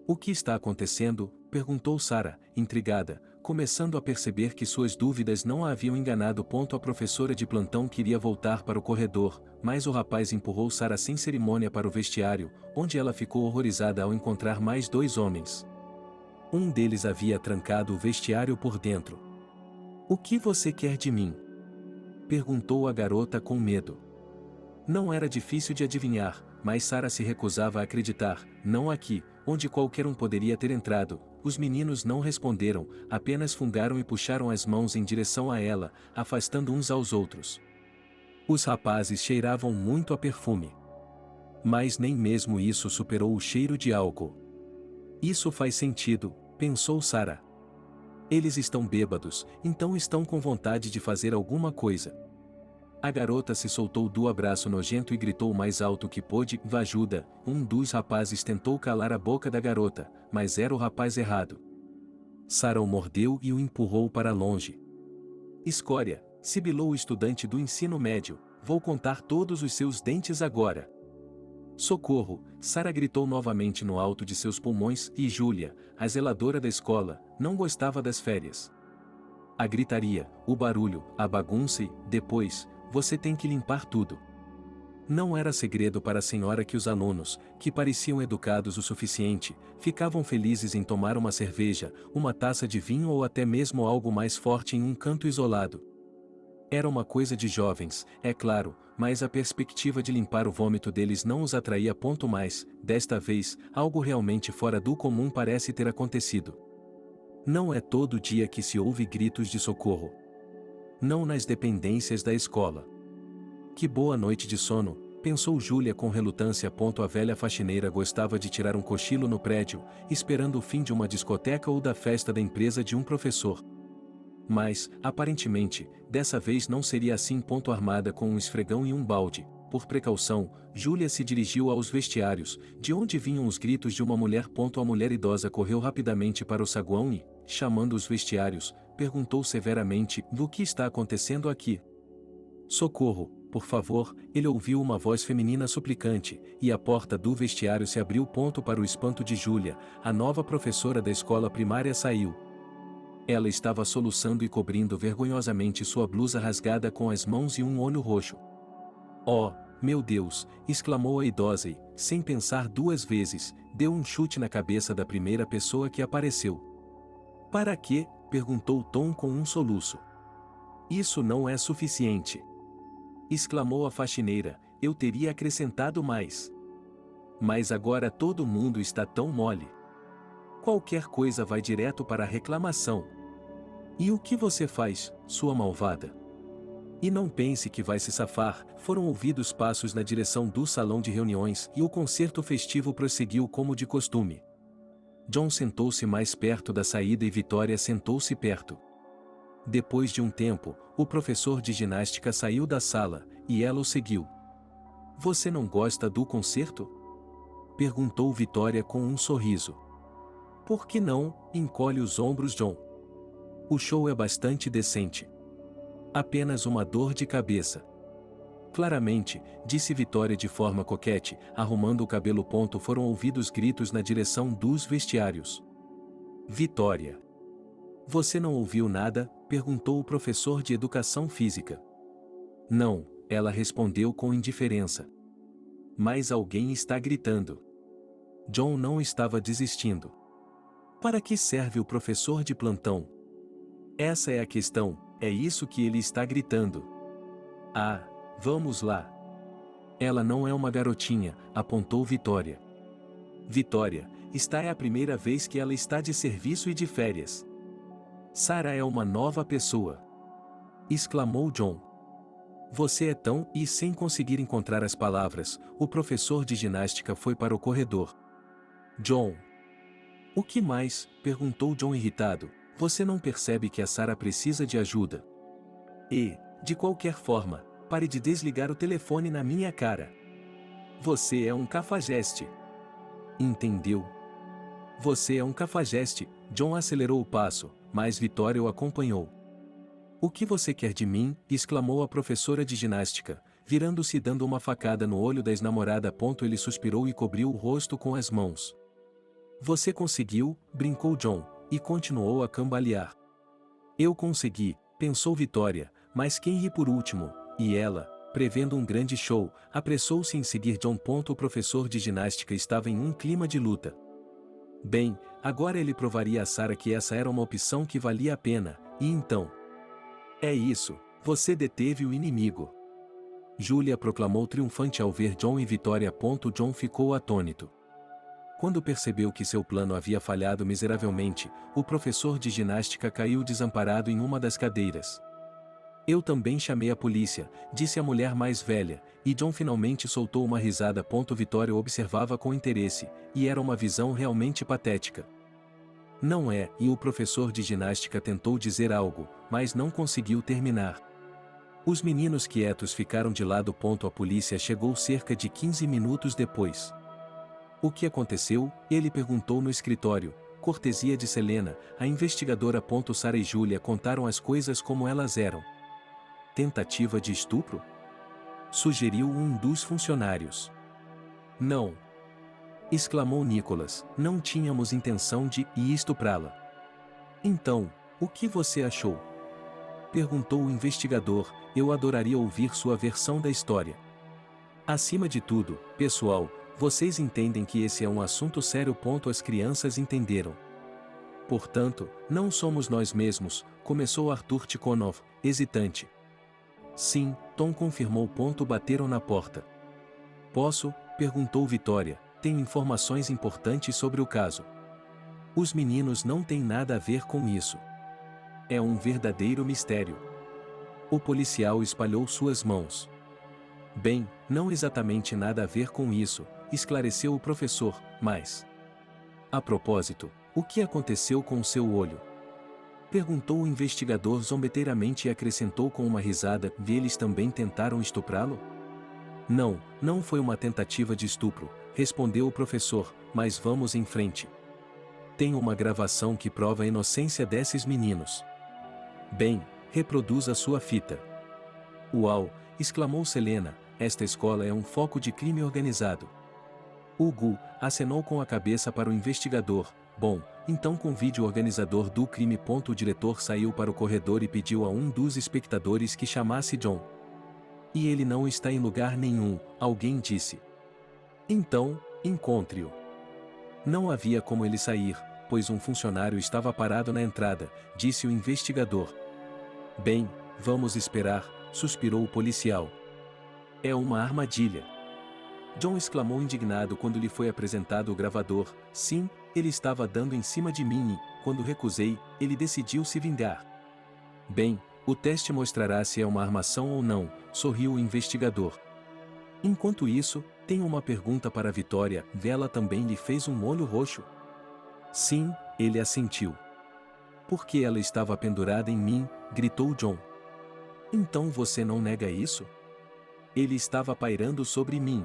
O que está acontecendo? Perguntou Sarah, intrigada, começando a perceber que suas dúvidas não a haviam enganado. A professora de plantão queria voltar para o corredor, mas o rapaz empurrou Sarah sem cerimônia para o vestiário, onde ela ficou horrorizada ao encontrar mais 2 homens. Um deles havia trancado o vestiário por dentro. O que você quer de mim? Perguntou a garota com medo. Não era difícil de adivinhar, mas Sarah se recusava a acreditar. Não aqui, onde qualquer um poderia ter entrado. Os meninos não responderam, apenas fungaram e puxaram as mãos em direção a ela, afastando uns aos outros. Os rapazes cheiravam muito a perfume. Mas nem mesmo isso superou o cheiro de álcool. Isso faz sentido, pensou Sarah. Eles estão bêbados, então estão com vontade de fazer alguma coisa. A garota se soltou do abraço nojento e gritou o mais alto que pôde: "Ajuda!" Um dos rapazes tentou calar a boca da garota, mas era o rapaz errado. Sarah o mordeu e o empurrou para longe. Escória, sibilou o estudante do ensino médio, vou contar todos os seus dentes agora. Socorro! Sarah gritou novamente no alto de seus pulmões e Júlia, a zeladora da escola, não gostava das férias. A gritaria, o barulho, a bagunça e, depois, você tem que limpar tudo. Não era segredo para a senhora que os alunos, que pareciam educados o suficiente, ficavam felizes em tomar uma cerveja, uma taça de vinho ou até mesmo algo mais forte em um canto isolado. Era uma coisa de jovens, é claro, mas a perspectiva de limpar o vômito deles não os atraía. Mais, desta vez, algo realmente fora do comum parece ter acontecido. Não é todo dia que se ouve gritos de socorro. Não nas dependências da escola. Que boa noite de sono, pensou Júlia com relutância. A velha faxineira gostava de tirar um cochilo no prédio, esperando o fim de uma discoteca ou da festa da empresa de um professor. Mas, aparentemente, dessa vez não seria assim. Armada com um esfregão e um balde, por precaução, Júlia se dirigiu aos vestiários, de onde vinham os gritos de uma mulher. A mulher idosa correu rapidamente para o saguão e, chamando os vestiários, perguntou severamente: "O que está acontecendo aqui?" "Socorro, por favor", ele ouviu uma voz feminina suplicante, e a porta do vestiário se abriu. Para o espanto de Júlia, a nova professora da escola primária saiu. Ela estava soluçando e cobrindo vergonhosamente sua blusa rasgada com as mãos e um olho roxo. "Oh, meu Deus!" exclamou a idosa e, sem pensar 2 vezes, deu um chute na cabeça da primeira pessoa que apareceu. "Para quê?" perguntou Tom com um soluço. "Isso não é suficiente!" exclamou a faxineira. "Eu teria acrescentado mais. Mas agora todo mundo está tão mole. Qualquer coisa vai direto para a reclamação. E o que você faz, sua malvada? E não pense que vai se safar." Foram ouvidos passos na direção do salão de reuniões e o concerto festivo prosseguiu como de costume. John sentou-se mais perto da saída e Vitória sentou-se perto. Depois de um tempo, o professor de ginástica saiu da sala, e ela o seguiu. "Você não gosta do concerto?" perguntou Vitória com um sorriso. Por que não? Encolhe os ombros, John. O show é bastante decente. Apenas uma dor de cabeça. Claramente, disse Vitória de forma coquete, arrumando o cabelo. Foram ouvidos gritos na direção dos vestiários. Vitória. Você não ouviu nada? Perguntou o professor de educação física. Não, ela respondeu com indiferença. Mas alguém está gritando. John não estava desistindo. Para que serve o professor de plantão? Essa é a questão, é isso que ele está gritando. Ah, vamos lá. Ela não é uma garotinha, apontou Vitória. Vitória, esta é a primeira vez que ela está de serviço e de férias. Sarah é uma nova pessoa. Exclamou John. Você é tão... E sem conseguir encontrar as palavras, o professor de ginástica foi para o corredor. John. O que mais? Perguntou John irritado. Você não percebe que a Sarah precisa de ajuda? E, de qualquer forma, pare de desligar o telefone na minha cara. Você é um cafajeste. Entendeu? Você é um cafajeste. John acelerou o passo, mas Vitória o acompanhou. O que você quer de mim? Exclamou a professora de ginástica, virando-se e dando uma facada no olho da ex-namorada. Ele suspirou e cobriu o rosto com as mãos. Você conseguiu, brincou John, e continuou a cambalear. Eu consegui, pensou Vitória, mas quem ri por último? E ela, prevendo um grande show, apressou-se em seguir John. O professor de ginástica estava em um clima de luta. Bem, agora ele provaria a Sarah que essa era uma opção que valia a pena, e então... É isso, você deteve o inimigo. Julia proclamou triunfante ao ver John e Vitória. John ficou atônito. Quando percebeu que seu plano havia falhado miseravelmente, o professor de ginástica caiu desamparado em uma das cadeiras. Eu também chamei a polícia, disse a mulher mais velha, e John finalmente soltou uma risada. Vitória observava com interesse, e era uma visão realmente patética. Não é, e o professor de ginástica tentou dizer algo, mas não conseguiu terminar. Os meninos quietos ficaram de lado. A polícia chegou cerca de 15 minutos depois. O que aconteceu? Ele perguntou no escritório, cortesia de Selena, a investigadora. Sarah e Julia contaram as coisas como elas eram. Tentativa de estupro? Sugeriu um dos funcionários. Não. Exclamou Nicholas, não tínhamos intenção de estuprá-la. Então, o que você achou? Perguntou o investigador, eu adoraria ouvir sua versão da história. Acima de tudo, pessoal, vocês entendem que esse é um assunto sério. As crianças entenderam. Portanto, não somos nós mesmos, começou Arthur Tikhonov, hesitante. Sim, Tom confirmou. Bateram na porta. Posso? Perguntou Vitória. Tenho informações importantes sobre o caso. Os meninos não têm nada a ver com isso. É um verdadeiro mistério. O policial espalhou suas mãos. Bem, não exatamente nada a ver com isso, esclareceu o professor, mas... A propósito, o que aconteceu com o seu olho? Perguntou o investigador zombeteiramente e acrescentou com uma risada, eles também tentaram estuprá-lo? Não, não foi uma tentativa de estupro, respondeu o professor, mas vamos em frente. Tenho uma gravação que prova a inocência desses meninos. Bem, reproduza sua fita. Uau, exclamou Selena, esta escola é um foco de crime organizado. Hugo acenou com a cabeça para o investigador, bom, então convide o organizador do crime. O diretor saiu para o corredor e pediu a um dos espectadores que chamasse John. E ele não está em lugar nenhum, alguém disse. Então, encontre-o. Não havia como ele sair, pois um funcionário estava parado na entrada, disse o investigador. Bem, vamos esperar, suspirou o policial. É uma armadilha. John exclamou indignado quando lhe foi apresentado o gravador. Sim, ele estava dando em cima de mim e, quando recusei, ele decidiu se vingar. Bem, o teste mostrará se é uma armação ou não, sorriu o investigador. Enquanto isso, tenho uma pergunta para Vitória. Ela também lhe fez um olho roxo? Sim, ele assentiu. Por que ela estava pendurada em mim? Gritou John. Então você não nega isso? Ele estava pairando sobre mim.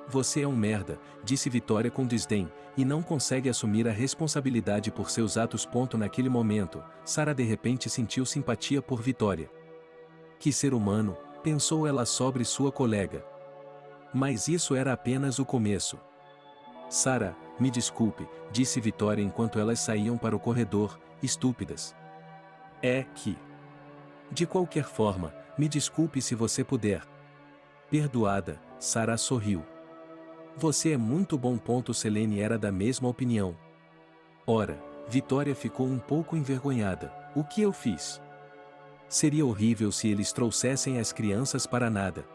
Você é um merda, disse Vitória com desdém, e não consegue assumir a responsabilidade por seus atos. Naquele momento, Sara de repente sentiu simpatia por Vitória. Que ser humano, pensou ela sobre sua colega. Mas isso era apenas o começo. Sara, me desculpe, disse Vitória enquanto elas saíam para o corredor, estúpidas. É que... De qualquer forma, me desculpe se você puder. Perdoada, Sara sorriu. Você é muito bom. Selene era da mesma opinião. Ora, Vitória ficou um pouco envergonhada. O que eu fiz? Seria horrível se eles trouxessem as crianças para nada.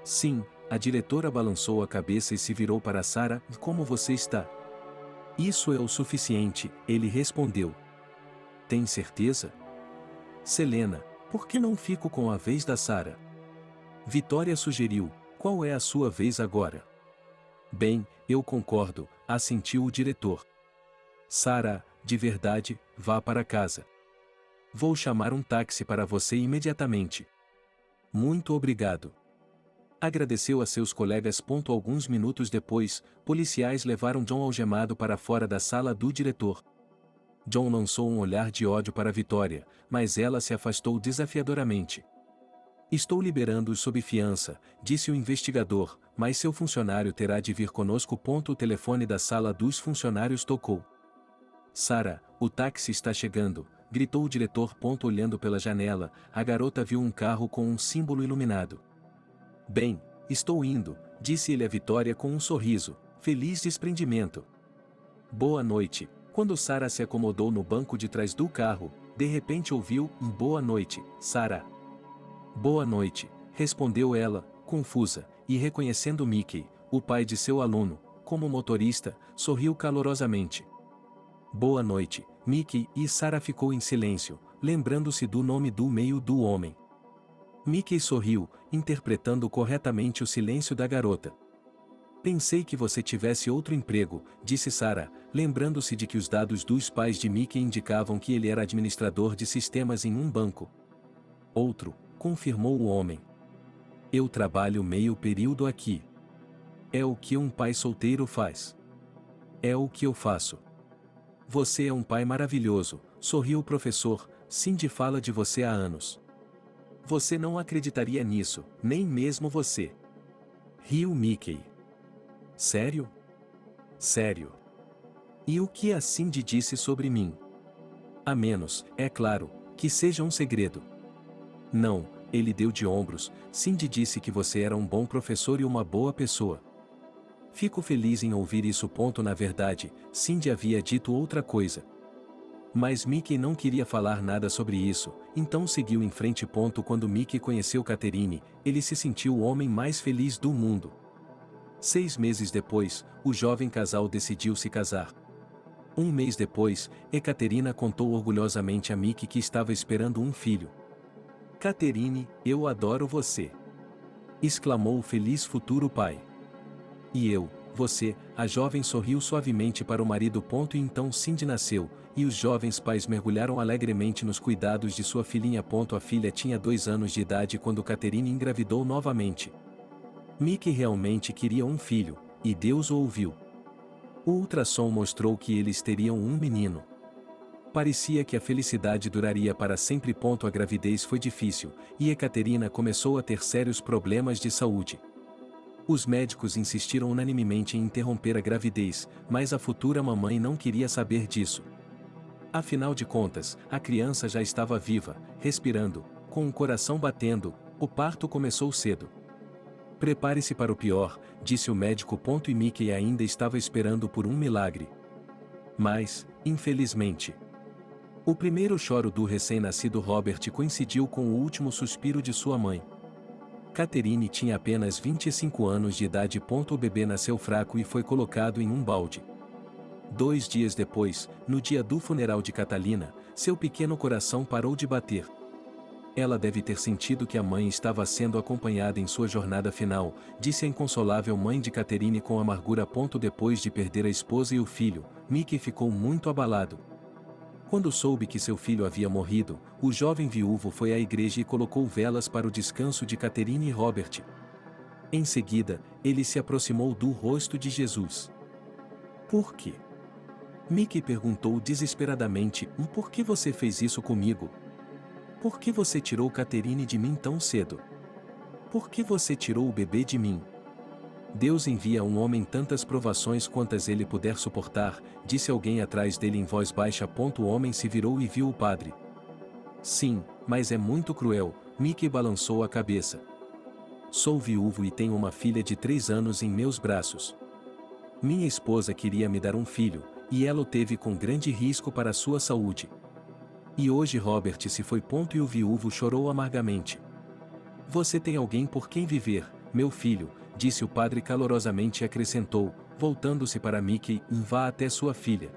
Sim, a diretora balançou a cabeça e se virou para Sara. Como você está? Isso é o suficiente, ele respondeu. Tem certeza? Selena, por que não fico com a vez da Sara? Vitória sugeriu. Qual é a sua vez agora? Bem, eu concordo, assentiu o diretor. Sara, de verdade, vá para casa. Vou chamar um táxi para você imediatamente. Muito obrigado. Agradeceu a seus colegas. Alguns minutos depois, policiais levaram John algemado para fora da sala do diretor. John lançou um olhar de ódio para Vitória, mas ela se afastou desafiadoramente. Estou liberando-os sob fiança, disse o investigador, mas seu funcionário terá de vir conosco. O telefone da sala dos funcionários tocou. Sara, o táxi está chegando, gritou o diretor. Olhando pela janela, a garota viu um carro com um símbolo iluminado. Bem, estou indo, disse ele a Vitória com um sorriso, feliz desprendimento. Boa noite. Quando Sara se acomodou no banco de trás do carro, de repente ouviu um boa noite, Sara. Boa noite, respondeu ela, confusa, e reconhecendo Mickey, o pai de seu aluno, como motorista, sorriu calorosamente. Boa noite, Mickey, e Sara ficou em silêncio, lembrando-se do nome do meio do homem. Mickey sorriu, interpretando corretamente o silêncio da garota. Pensei que você tivesse outro emprego, disse Sara, lembrando-se de que os dados dos pais de Mickey indicavam que ele era administrador de sistemas em um banco. Outro, confirmou o homem. Eu trabalho meio período aqui. É o que um pai solteiro faz. É o que eu faço. Você é um pai maravilhoso, sorriu o professor, Cindy fala de você há anos. Você não acreditaria nisso, nem mesmo você. Riu Mickey. Sério? Sério. E o que a Cindy disse sobre mim? A menos, é claro, que seja um segredo. Não, ele deu de ombros, Cindy disse que você era um bom professor e uma boa pessoa. Fico feliz em ouvir isso. Na verdade, Cindy havia dito outra coisa. Mas Mickey não queria falar nada sobre isso, então seguiu em frente. Quando Mickey conheceu Catherine, ele se sentiu o homem mais feliz do mundo. 6 meses depois, o jovem casal decidiu se casar. Um mês depois, Ekaterina contou orgulhosamente a Mickey que estava esperando um filho. Catherine, eu adoro você! Exclamou o feliz futuro pai. E eu, você, a jovem sorriu suavemente para o marido. E então Cindy nasceu, e os jovens pais mergulharam alegremente nos cuidados de sua filhinha. A filha tinha 2 anos de idade quando Catherine engravidou novamente. Mickey realmente queria um filho, e Deus o ouviu. O ultrassom mostrou que eles teriam um menino. Parecia que a felicidade duraria para sempre. A gravidez foi difícil, e Ekaterina começou a ter sérios problemas de saúde. Os médicos insistiram unanimemente em interromper a gravidez, mas a futura mamãe não queria saber disso. Afinal de contas, a criança já estava viva, respirando, com o coração batendo. O parto começou cedo. Prepare-se para o pior, disse o médico. E Mickey ainda estava esperando por um milagre. Mas, infelizmente, o primeiro choro do recém-nascido Robert coincidiu com o último suspiro de sua mãe. Catherine tinha apenas 25 anos de idade. O bebê nasceu fraco e foi colocado em um balde. 2 dias depois, no dia do funeral de Catalina, seu pequeno coração parou de bater. Ela deve ter sentido que a mãe estava sendo acompanhada em sua jornada final, disse a inconsolável mãe de Catherine com amargura. Depois de perder a esposa e o filho, Mickey ficou muito abalado. Quando soube que seu filho havia morrido, o jovem viúvo foi à igreja e colocou velas para o descanso de Catherine e Robert. Em seguida, ele se aproximou do rosto de Jesus. Por quê? Mickey perguntou desesperadamente: por que você fez isso comigo? Por que você tirou Catherine de mim tão cedo? Por que você tirou o bebê de mim? Deus envia a um homem tantas provações quantas ele puder suportar, disse alguém atrás dele em voz baixa. O homem se virou e viu o padre. Sim, mas é muito cruel. Mickey balançou a cabeça. Sou viúvo e tenho uma filha de 3 anos em meus braços. Minha esposa queria me dar um filho, e ela o teve com grande risco para a sua saúde. E hoje Robert se foi. E o viúvo chorou amargamente. Você tem alguém por quem viver, meu filho, disse o padre calorosamente e acrescentou, voltando-se para Mickey: vá até sua filha.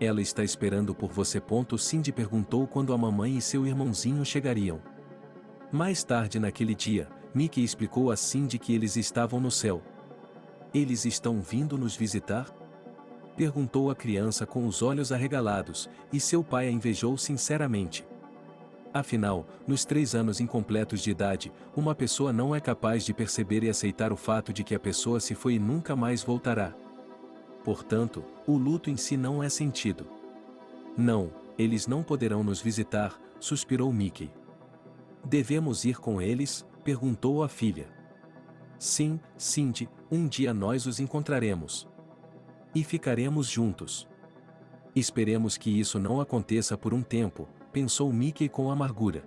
Ela está esperando por você. Cindy perguntou quando a mamãe e seu irmãozinho chegariam. Mais tarde naquele dia, Mickey explicou a Cindy que eles estavam no céu. Eles estão vindo nos visitar? Perguntou a criança com os olhos arregalados, e seu pai a invejou sinceramente. Afinal, nos 3 anos incompletos de idade, uma pessoa não é capaz de perceber e aceitar o fato de que a pessoa se foi e nunca mais voltará. Portanto, o luto em si não é sentido. Não, eles não poderão nos visitar, suspirou Mickey. Devemos ir com eles? Perguntou a filha. Sim, Cindy, um dia nós os encontraremos. E ficaremos juntos. Esperemos que isso não aconteça por um tempo, pensou Mickey com amargura.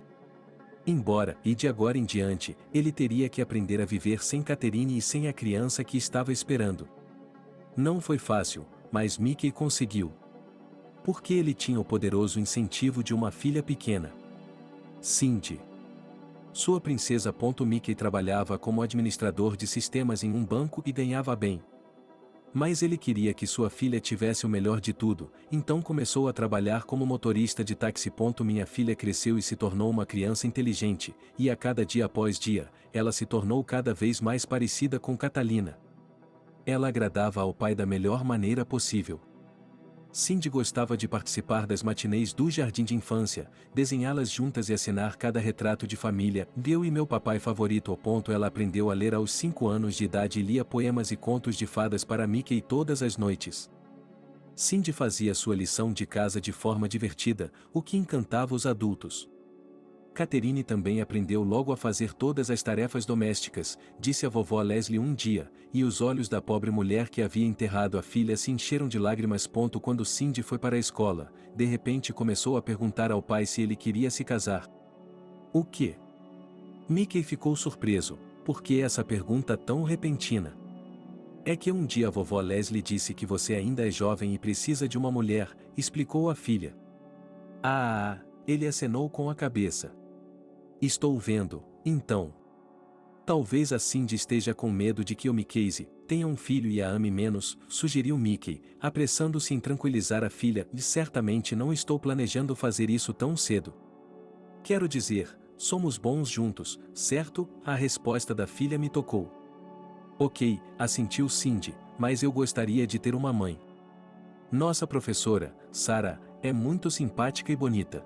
Embora, e de agora em diante, ele teria que aprender a viver sem Catherine e sem a criança que estava esperando. Não foi fácil, mas Mickey conseguiu. Porque ele tinha o poderoso incentivo de uma filha pequena. Cindy. Sua princesa. Mickey trabalhava como administrador de sistemas em um banco e ganhava bem. Mas ele queria que sua filha tivesse o melhor de tudo, então começou a trabalhar como motorista de táxi. Minha filha cresceu e se tornou uma criança inteligente, e a cada dia após dia, ela se tornou cada vez mais parecida com Catalina. Ela agradava ao pai da melhor maneira possível. Cindy gostava de participar das matinês do jardim de infância, desenhá-las juntas e assinar cada retrato de família. Eu e meu papai favorito. Ela aprendeu a ler aos 5 anos de idade e lia poemas e contos de fadas para Mickey todas as noites. Cindy fazia sua lição de casa de forma divertida, o que encantava os adultos. Catherine também aprendeu logo a fazer todas as tarefas domésticas, disse a vovó Leslie um dia, e os olhos da pobre mulher que havia enterrado a filha se encheram de lágrimas. Quando Cindy foi para a escola, de repente começou a perguntar ao pai se ele queria se casar. O quê? Mickey ficou surpreso. Por que essa pergunta tão repentina? É que um dia a vovó Leslie disse que você ainda é jovem e precisa de uma mulher, explicou a filha. Ele acenou com a cabeça. Estou vendo, então. Talvez a Cindy esteja com medo de que eu me case, tenha um filho e a ame menos, sugeriu Mickey, apressando-se em tranquilizar a filha, e certamente não estou planejando fazer isso tão cedo. Quero dizer, somos bons juntos, certo? A resposta da filha me tocou. Ok, assentiu Cindy, mas eu gostaria de ter uma mãe. Nossa professora, Sarah, é muito simpática e bonita.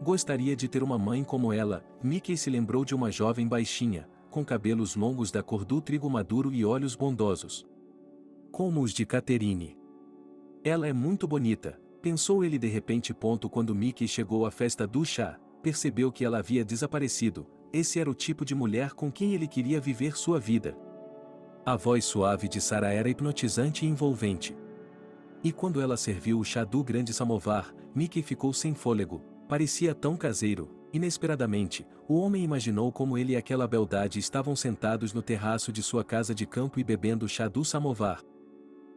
Gostaria de ter uma mãe como ela. Mickey se lembrou de uma jovem baixinha, com cabelos longos da cor do trigo maduro e olhos bondosos. Como os de Catherine. Ela é muito bonita, pensou ele de repente. Quando Mickey chegou à festa do chá, percebeu que ela havia desaparecido. Esse era o tipo de mulher com quem ele queria viver sua vida. A voz suave de Sarah era hipnotizante e envolvente. E quando ela serviu o chá do grande samovar, Mickey ficou sem fôlego. Parecia tão caseiro. Inesperadamente, o homem imaginou como ele e aquela beldade estavam sentados no terraço de sua casa de campo e bebendo chá do samovar.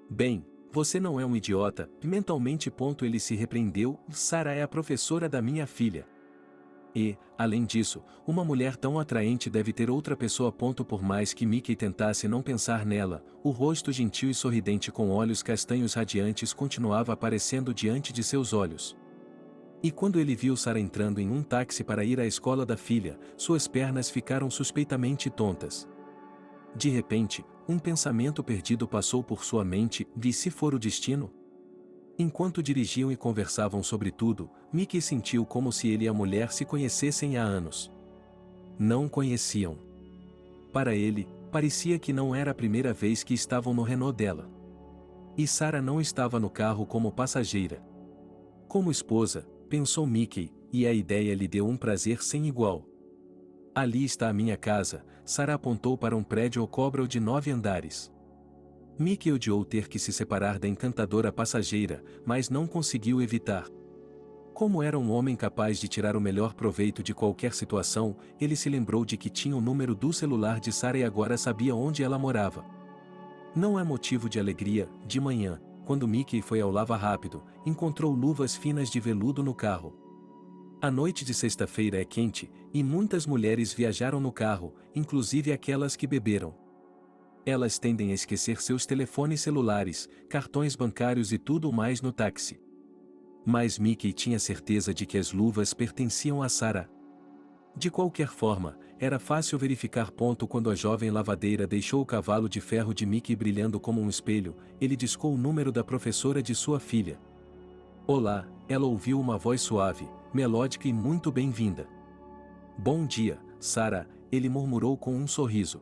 Bem, você não é um idiota, mentalmente. Ele se repreendeu. Sarah é a professora da minha filha. E, além disso, uma mulher tão atraente deve ter outra pessoa. Por mais que Mickey tentasse não pensar nela, o rosto gentil e sorridente com olhos castanhos radiantes continuava aparecendo diante de seus olhos. E quando ele viu Sarah entrando em um táxi para ir à escola da filha, suas pernas ficaram suspeitamente tontas. De repente, um pensamento perdido passou por sua mente: e se for o destino? Enquanto dirigiam e conversavam sobre tudo, Mickey sentiu como se ele e a mulher se conhecessem há anos. Não conheciam. Para ele, Parecia que não era a primeira vez que estavam no Renault dela. E Sarah não estava no carro como passageira. Como esposa, pensou Mickey, e a ideia lhe deu um prazer sem igual. Ali está a minha casa, Sarah apontou para um prédio cobra de 9 andares. Mickey odiou ter que se separar da encantadora passageira, mas não conseguiu evitar. Como era um homem capaz de tirar o melhor proveito de qualquer situação, ele se lembrou de que tinha o número do celular de Sarah e agora sabia onde ela morava. Não é motivo de alegria, de manhã, quando Mickey foi ao lava-rápido, encontrou luvas finas de veludo no carro. A noite de sexta-feira é quente, e muitas mulheres viajaram no carro, inclusive aquelas que beberam. Elas tendem a esquecer seus telefones celulares, cartões bancários e tudo mais no táxi. Mas Mickey tinha certeza de que as luvas pertenciam a Sarah. De qualquer forma, era fácil verificar. Quando a jovem lavadeira deixou o cavalo de ferro de Mickey brilhando como um espelho, ele discou o número da professora de sua filha. Olá, ela ouviu uma voz suave, melódica e muito bem-vinda. Bom dia, Sarah, ele murmurou com um sorriso.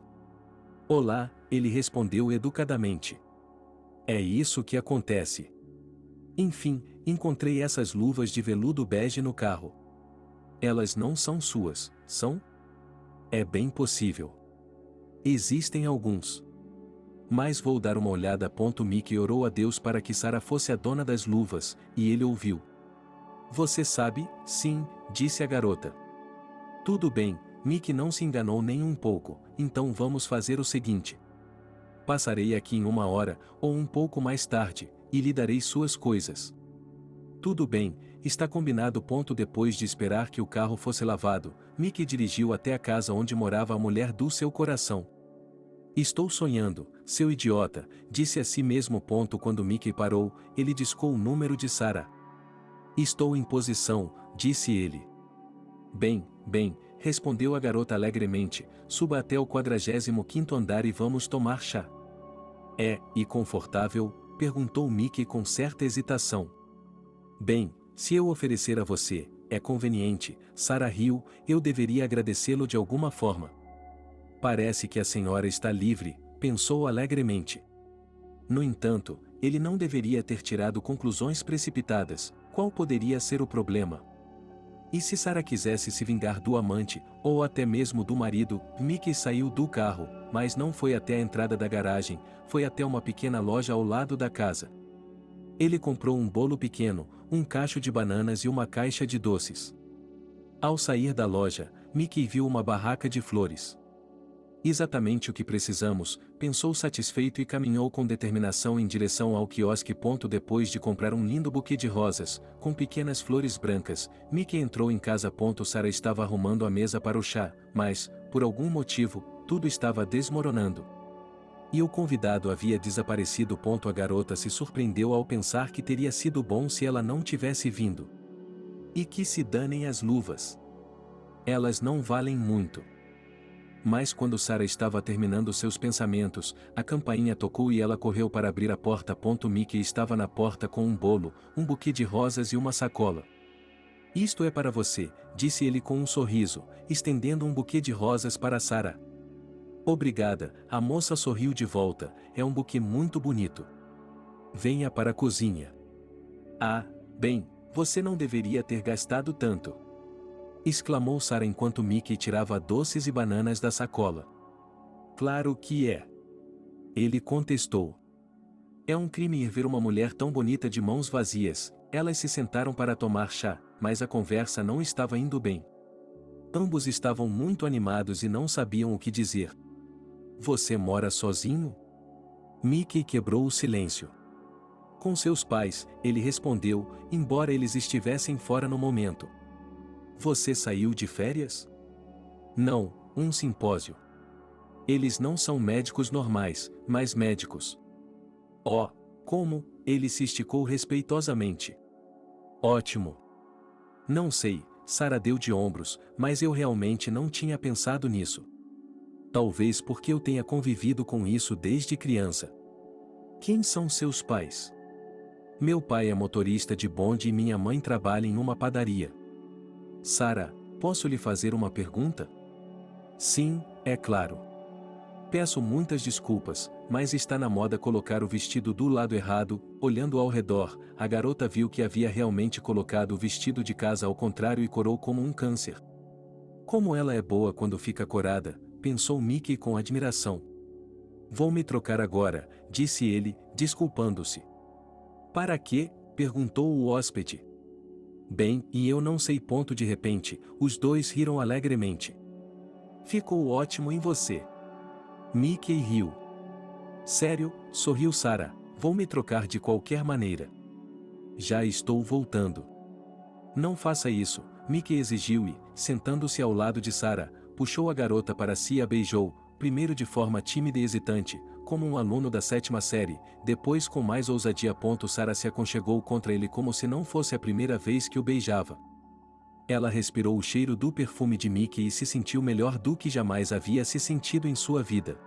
Olá, ele respondeu educadamente. É isso que acontece. Enfim, encontrei essas luvas de veludo bege no carro. Elas não são suas, são? É bem possível. Existem alguns. Mas vou dar uma olhada. Mickey orou a Deus para que Sarah fosse a dona das luvas, e ele ouviu. Você sabe? Sim, disse a garota. Tudo bem, Mickey não se enganou nem um pouco, então vamos fazer o seguinte. Passarei aqui em 1 hora, ou um pouco mais tarde, e lhe darei suas coisas. Tudo bem, está combinado. Depois de esperar que o carro fosse lavado, Mickey dirigiu até a casa onde morava a mulher do seu coração. Estou sonhando, seu idiota, disse a si mesmo. Quando Mickey parou, ele discou o número de Sarah. Estou em posição, disse ele. Bem, respondeu a garota alegremente, suba até o 45º andar e vamos tomar chá. E confortável? Perguntou Mickey com certa hesitação. Bem, se eu oferecer a você, é conveniente, Sarah riu, eu deveria agradecê-lo de alguma forma. Parece que a senhora está livre, pensou alegremente. No entanto, ele não deveria ter tirado conclusões precipitadas. Qual poderia ser o problema? E se Sarah quisesse se vingar do amante, ou até mesmo do marido? Mickey saiu do carro, mas não foi até a entrada da garagem, foi até uma pequena loja ao lado da casa. Ele comprou um bolo pequeno, um cacho de bananas e uma caixa de doces. Ao sair da loja, Mickey viu uma barraca de flores. Exatamente o que precisamos, pensou satisfeito e caminhou com determinação em direção ao quiosque. Depois de comprar um lindo buquê de rosas, com pequenas flores brancas, Mickey entrou em casa. Sarah estava arrumando a mesa para o chá, mas, por algum motivo, tudo estava desmoronando. E o convidado havia desaparecido. A garota se surpreendeu ao pensar que teria sido bom se ela não tivesse vindo. E que se danem as luvas. Elas não valem muito. Mas quando Sarah estava terminando seus pensamentos, a campainha tocou e ela correu para abrir a porta. Mickey estava na porta com um bolo, um buquê de rosas e uma sacola. Isto é para você, disse ele com um sorriso, estendendo um buquê de rosas para Sarah. Obrigada, a moça sorriu de volta, é um buquê muito bonito. Venha para a cozinha. Ah, bem, você não deveria ter gastado tanto. Exclamou Sarah enquanto Mickey tirava doces e bananas da sacola. Claro que é. Ele contestou. É um crime ir ver uma mulher tão bonita de mãos vazias. Elas se sentaram para tomar chá, mas a conversa não estava indo bem. Ambos estavam muito animados e não sabiam o que dizer. Você mora sozinho? Mickey quebrou o silêncio. Com seus pais, ele respondeu, embora eles estivessem fora no momento. Você saiu de férias? Não, um simpósio. Eles não são médicos normais, mas médicos. Oh, como? Ele se esticou respeitosamente. Ótimo. Não sei, Sarah deu de ombros, mas eu realmente não tinha pensado nisso. Talvez porque eu tenha convivido com isso desde criança. Quem são seus pais? Meu pai é motorista de bonde e minha mãe trabalha em uma padaria. Sarah, posso lhe fazer uma pergunta? Sim, é claro. Peço muitas desculpas, mas está na moda colocar o vestido do lado errado. Olhando ao redor, a garota viu que havia realmente colocado o vestido de casa ao contrário e corou como um câncer. Como ela é boa quando fica corada, pensou Mickey com admiração. Vou me trocar agora, disse ele, desculpando-se. Para quê? Perguntou o hóspede. Bem, e eu não sei. De repente, os dois riram alegremente. Ficou ótimo em você. Mickey riu. Sério? Sorriu Sarah. Vou me trocar de qualquer maneira. Já estou voltando. Não faça isso, Mickey exigiu e, sentando-se ao lado de Sarah, puxou a garota para si e a beijou, primeiro de forma tímida e hesitante, como um aluno da 7ª série, depois com mais ousadia. Sarah se aconchegou contra ele como se não fosse a primeira vez que o beijava. Ela respirou o cheiro do perfume de Mickey e se sentiu melhor do que jamais havia se sentido em sua vida.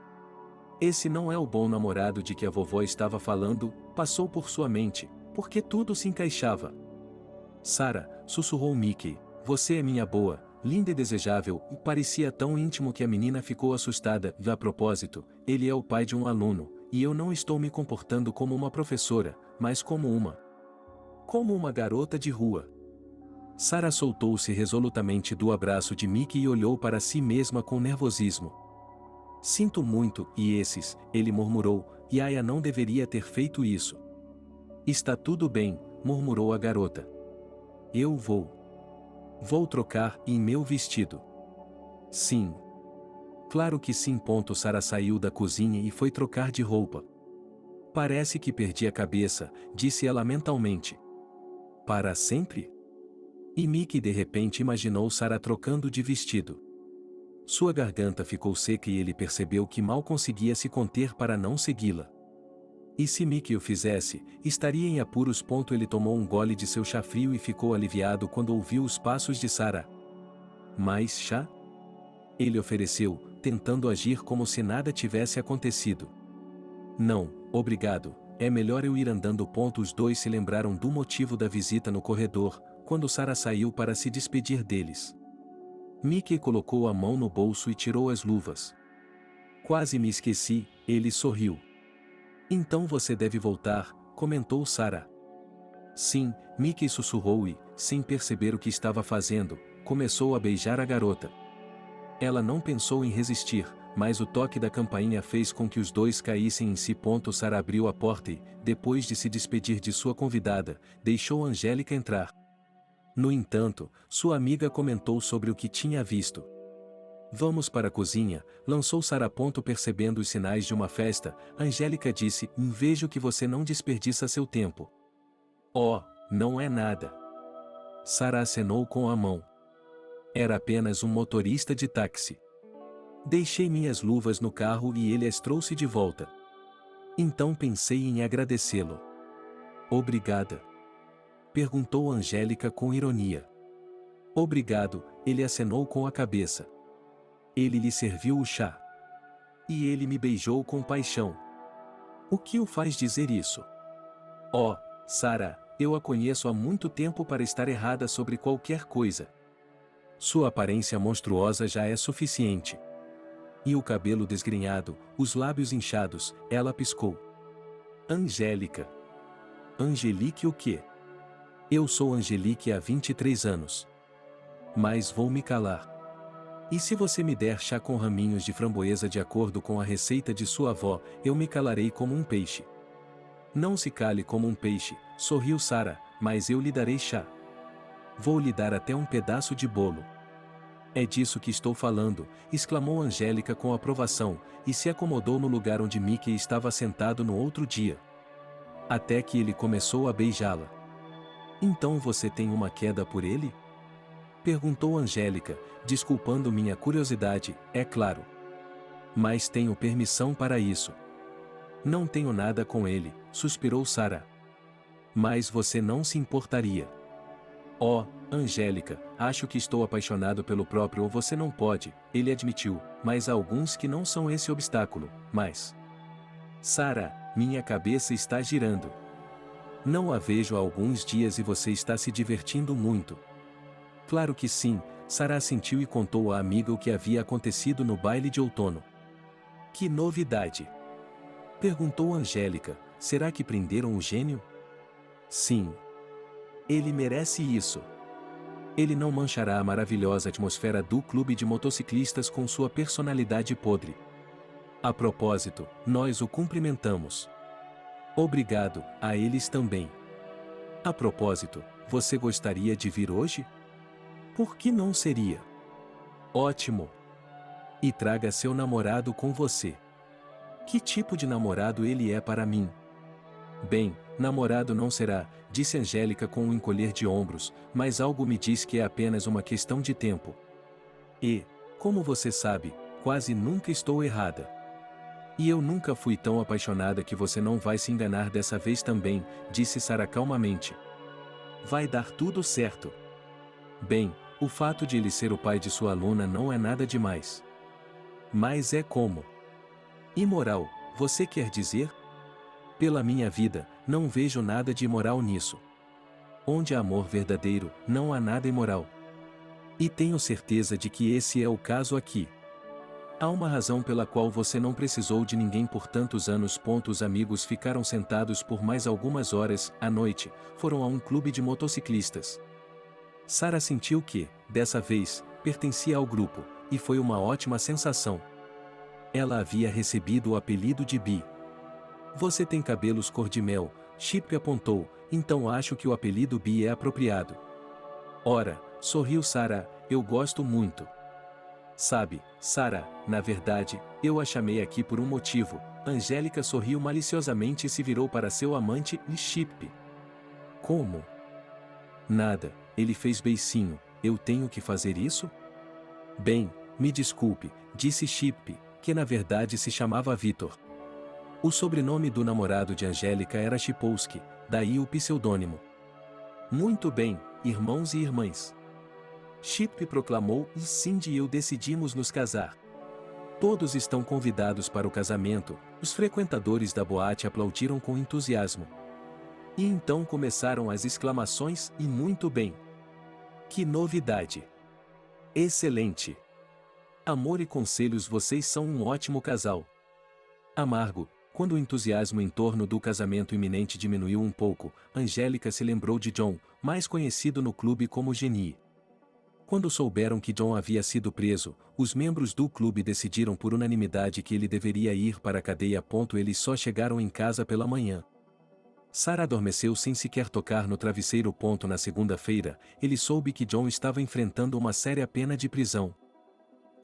Esse não é o bom namorado de que a vovó estava falando, passou por sua mente, porque tudo se encaixava. Sarah, sussurrou Mickey, você é minha boa, linda e desejável, e parecia tão íntimo que a menina ficou assustada. A propósito, ele é o pai de um aluno, e eu não estou me comportando como uma professora, mas como uma garota de rua. Sarah soltou-se resolutamente do abraço de Mickey e olhou para si mesma com nervosismo. Sinto muito, ele murmurou, e Aya não deveria ter feito isso. Está tudo bem, murmurou a garota. Eu vou trocar em meu vestido. Sim. Claro que sim. Sarah saiu da cozinha e foi trocar de roupa. Parece que perdi a cabeça, disse ela mentalmente. Para sempre? E Mickey de repente imaginou Sarah trocando de vestido. Sua garganta ficou seca e ele percebeu que mal conseguia se conter para não segui-la. E se Mickey o fizesse, estaria em apuros. Ele tomou um gole de seu chá frio e ficou aliviado quando ouviu os passos de Sarah. Mais chá? Ele ofereceu, tentando agir como se nada tivesse acontecido. Não, obrigado, é melhor eu ir andando. Os dois se lembraram do motivo da visita no corredor, quando Sarah saiu para se despedir deles. Mickey colocou a mão no bolso e tirou as luvas. Quase me esqueci, ele sorriu. Então você deve voltar, comentou Sarah. Sim, Mickey sussurrou e, sem perceber o que estava fazendo, começou a beijar a garota. Ela não pensou em resistir, mas o toque da campainha fez com que os dois caíssem em si. Sarah abriu a porta e, depois de se despedir de sua convidada, deixou Angélica entrar. No entanto, sua amiga comentou sobre o que tinha visto. Vamos para a cozinha, lançou Sarah. Percebendo os sinais de uma festa, Angélica disse, vejo que você não desperdiça seu tempo. Oh, não é nada. Sarah acenou com a mão. Era apenas um motorista de táxi. Deixei minhas luvas no carro e ele as trouxe de volta. Então pensei em agradecê-lo. Obrigada? Perguntou Angélica com ironia. Obrigado, ele acenou com a cabeça. Ele lhe serviu o chá. E ele me beijou com paixão. O que o faz dizer isso? Oh, Sarah, eu a conheço há muito tempo para estar errada sobre qualquer coisa. Sua aparência monstruosa já é suficiente. E o cabelo desgrenhado, os lábios inchados, ela piscou. Angélica. Angelique o quê? Eu sou Angelique há 23 anos. Mas vou me calar. E se você me der chá com raminhos de framboesa de acordo com a receita de sua avó, eu me calarei como um peixe. Não se cale como um peixe, sorriu Sarah, mas eu lhe darei chá. Vou lhe dar até um pedaço de bolo. É disso que estou falando, exclamou Angélica com aprovação, e se acomodou no lugar onde Mickey estava sentado no outro dia. Até que ele começou a beijá-la. Então você tem uma queda por ele? Perguntou Angélica, desculpando minha curiosidade, é claro. Mas tenho permissão para isso. Não tenho nada com ele, suspirou Sarah. Mas você não se importaria. Oh, Angélica, acho que estou apaixonado pelo próprio ou você não pode, ele admitiu, mas há alguns que não são esse obstáculo, mas... Sarah, minha cabeça está girando. Não a vejo há alguns dias e você está se divertindo muito. Claro que sim, Sarah assentiu e contou à amiga o que havia acontecido no baile de outono. Que novidade! Perguntou Angélica, será que prenderam o gênio? Sim. Ele merece isso. Ele não manchará a maravilhosa atmosfera do clube de motociclistas com sua personalidade podre. A propósito, nós o cumprimentamos. Obrigado, a eles também. A propósito, você gostaria de vir hoje? Por que não seria? Ótimo! E traga seu namorado com você. Que tipo de namorado ele é para mim? Bem, namorado não será, disse Angélica com um encolher de ombros, mas algo me diz que é apenas uma questão de tempo. E, como você sabe, quase nunca estou errada. E eu nunca fui tão apaixonada que você não vai se enganar dessa vez também, disse Sara calmamente. Vai dar tudo certo. Bem, o fato de ele ser o pai de sua aluna não é nada demais. Mas é como? Imoral, você quer dizer? Pela minha vida, não vejo nada de imoral nisso. Onde há amor verdadeiro, não há nada imoral. E tenho certeza de que esse é o caso aqui. Há uma razão pela qual você não precisou de ninguém por tantos anos. Os amigos ficaram sentados por mais algumas horas, à noite, foram a um clube de motociclistas. Sara sentiu que, dessa vez, pertencia ao grupo, e foi uma ótima sensação. Ela havia recebido o apelido de Bi. Você tem cabelos cor de mel, Chip apontou, então acho que o apelido Bi é apropriado. Ora, sorriu Sara, eu gosto muito. Sabe, Sara, na verdade, eu a chamei aqui por um motivo. Angélica sorriu maliciosamente e se virou para seu amante, Chip. Como? Nada, ele fez beicinho, eu tenho que fazer isso? Bem, me desculpe, disse Chip, que na verdade se chamava Vitor. O sobrenome do namorado de Angélica era Chipolsky, daí o pseudônimo. Muito bem, irmãos e irmãs. Chip proclamou e Cindy e eu decidimos nos casar. Todos estão convidados para o casamento, os frequentadores da boate aplaudiram com entusiasmo. E então começaram as exclamações e muito bem. Que novidade! Excelente! Amor e conselhos, vocês são um ótimo casal. Amargo, quando o entusiasmo em torno do casamento iminente diminuiu um pouco, Angélica se lembrou de John, mais conhecido no clube como Genie. Quando souberam que John havia sido preso, os membros do clube decidiram por unanimidade que ele deveria ir para a cadeia. Eles só chegaram em casa pela manhã. Sara adormeceu sem sequer tocar no travesseiro. Na segunda-feira, ele soube que John estava enfrentando uma séria pena de prisão.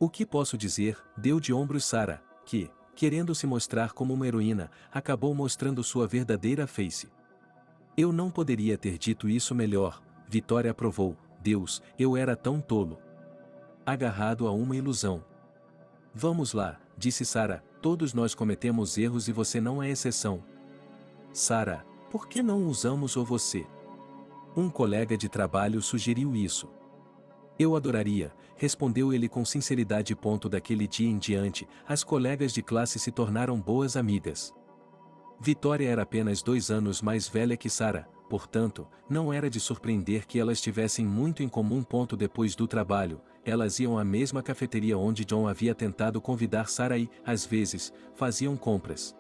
O que posso dizer? Deu de ombros Sara, que, querendo se mostrar como uma heroína, acabou mostrando sua verdadeira face. Eu não poderia ter dito isso melhor, Vitória aprovou. Deus, eu era tão tolo. Agarrado a uma ilusão. Vamos lá, disse Sara, todos nós cometemos erros e você não é exceção. Sara, por que não usamos o você? Um colega de trabalho sugeriu isso. Eu adoraria, respondeu ele com sinceridade. Daquele dia em diante, as colegas de classe se tornaram boas amigas. Vitória era apenas 2 anos mais velha que Sara, portanto, não era de surpreender que elas tivessem muito em comum. Depois do trabalho, elas iam à mesma cafeteria onde John havia tentado convidar Sara e, às vezes, faziam compras.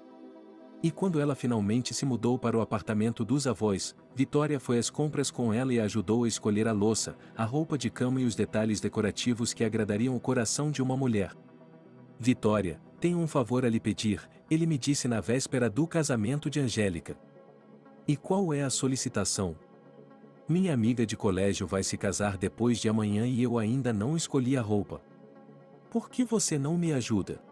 E quando ela finalmente se mudou para o apartamento dos avós, Vitória foi às compras com ela e a ajudou a escolher a louça, a roupa de cama e os detalhes decorativos que agradariam o coração de uma mulher. Vitória, tenho um favor a lhe pedir, ele me disse na véspera do casamento de Angélica. E qual é a solicitação? Minha amiga de colégio vai se casar depois de amanhã e eu ainda não escolhi a roupa. Por que você não me ajuda?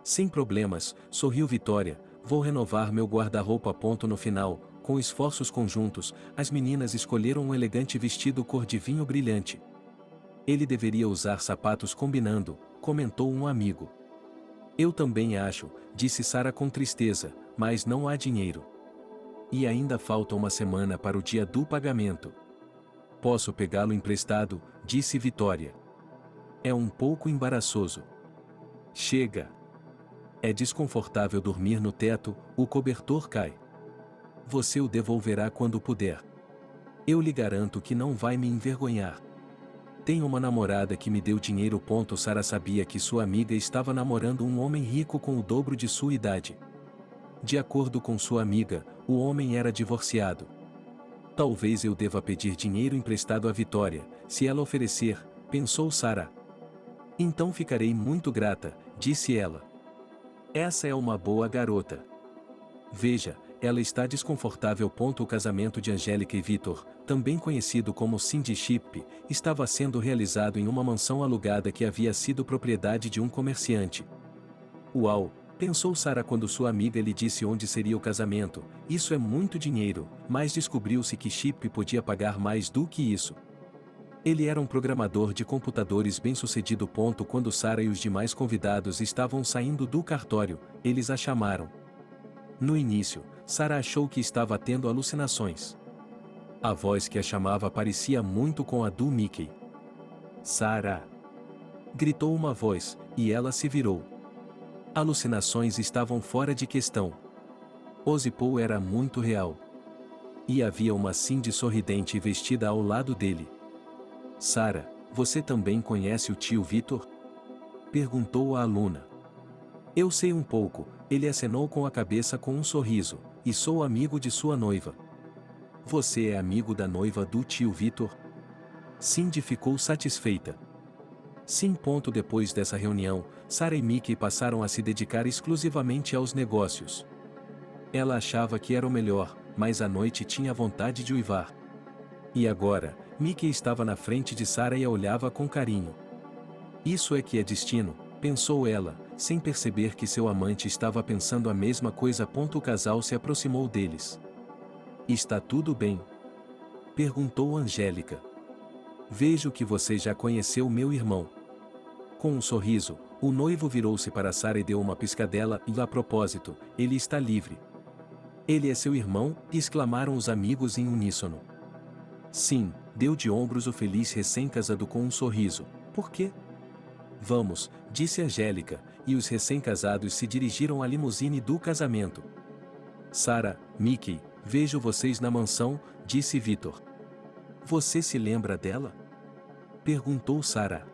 Sem problemas, sorriu Vitória, vou renovar meu guarda-roupa. No final, com esforços conjuntos, as meninas escolheram um elegante vestido cor de vinho brilhante. Ele deveria usar sapatos combinando, comentou um amigo. Eu também acho, disse Sara com tristeza, mas não há dinheiro. E ainda falta uma semana para o dia do pagamento. Posso pegá-lo emprestado, disse Vitória. É um pouco embaraçoso. Chega. É desconfortável dormir no teto, o cobertor cai. Você o devolverá quando puder. Eu lhe garanto que não vai me envergonhar. Tenho uma namorada que me deu dinheiro. Sara sabia que sua amiga estava namorando um homem rico com o dobro de sua idade. De acordo com sua amiga, o homem era divorciado. Talvez eu deva pedir dinheiro emprestado a Vitória, se ela oferecer, pensou Sara. Então ficarei muito grata, disse ela. Essa é uma boa garota. Veja, ela está desconfortável. O casamento de Angélica e Vitor, também conhecido como Cindy-ship, estava sendo realizado em uma mansão alugada que havia sido propriedade de um comerciante. Uau! Pensou Sara quando sua amiga lhe disse onde seria o casamento. Isso é muito dinheiro, mas descobriu-se que Chip podia pagar mais do que isso. Ele era um programador de computadores bem-sucedido. Quando Sara e os demais convidados estavam saindo do cartório, eles a chamaram. No início, Sara achou que estava tendo alucinações. A voz que a chamava parecia muito com a do Mickey. Sara! Gritou uma voz, e ela se virou. Alucinações estavam fora de questão. Ozzy-Paul era muito real. E havia uma Cindy sorridente e vestida ao lado dele. Sara, você também conhece o tio Vitor? Perguntou a aluna. Eu sei um pouco, ele acenou com a cabeça com um sorriso, e sou amigo de sua noiva. Você é amigo da noiva do tio Vitor? Cindy ficou satisfeita. Sim. Depois dessa reunião, Sara e Mickey passaram a se dedicar exclusivamente aos negócios. Ela achava que era o melhor, mas à noite tinha vontade de uivar. E agora, Mickey estava na frente de Sara e a olhava com carinho. Isso é que é destino, pensou ela, sem perceber que seu amante estava pensando a mesma coisa. O casal se aproximou deles. Está tudo bem? Perguntou Angélica. Vejo que você já conheceu meu irmão. Com um sorriso, o noivo virou-se para Sara e deu uma piscadela. E a propósito, ele está livre. Ele é seu irmão? Exclamaram os amigos em uníssono. Sim, deu de ombros o feliz recém-casado com um sorriso. Por quê? Vamos, disse Angélica, e os recém-casados se dirigiram à limusine do casamento. Sara, Mickey, vejo vocês na mansão, disse Vitor. Você se lembra dela? Perguntou Sara.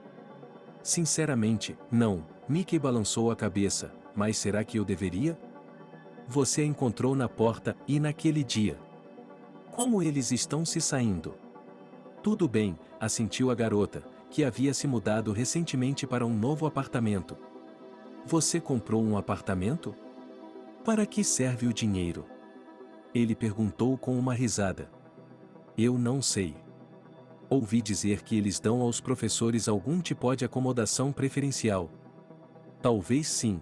Sinceramente, não, Mickey balançou a cabeça, mas será que eu deveria? Você a encontrou na porta, e naquele dia. Como eles estão se saindo? Tudo bem, assentiu a garota, que havia se mudado recentemente para um novo apartamento. Você comprou um apartamento? Para que serve o dinheiro? Ele perguntou com uma risada. Eu não sei. Ouvi dizer que eles dão aos professores algum tipo de acomodação preferencial. Talvez sim.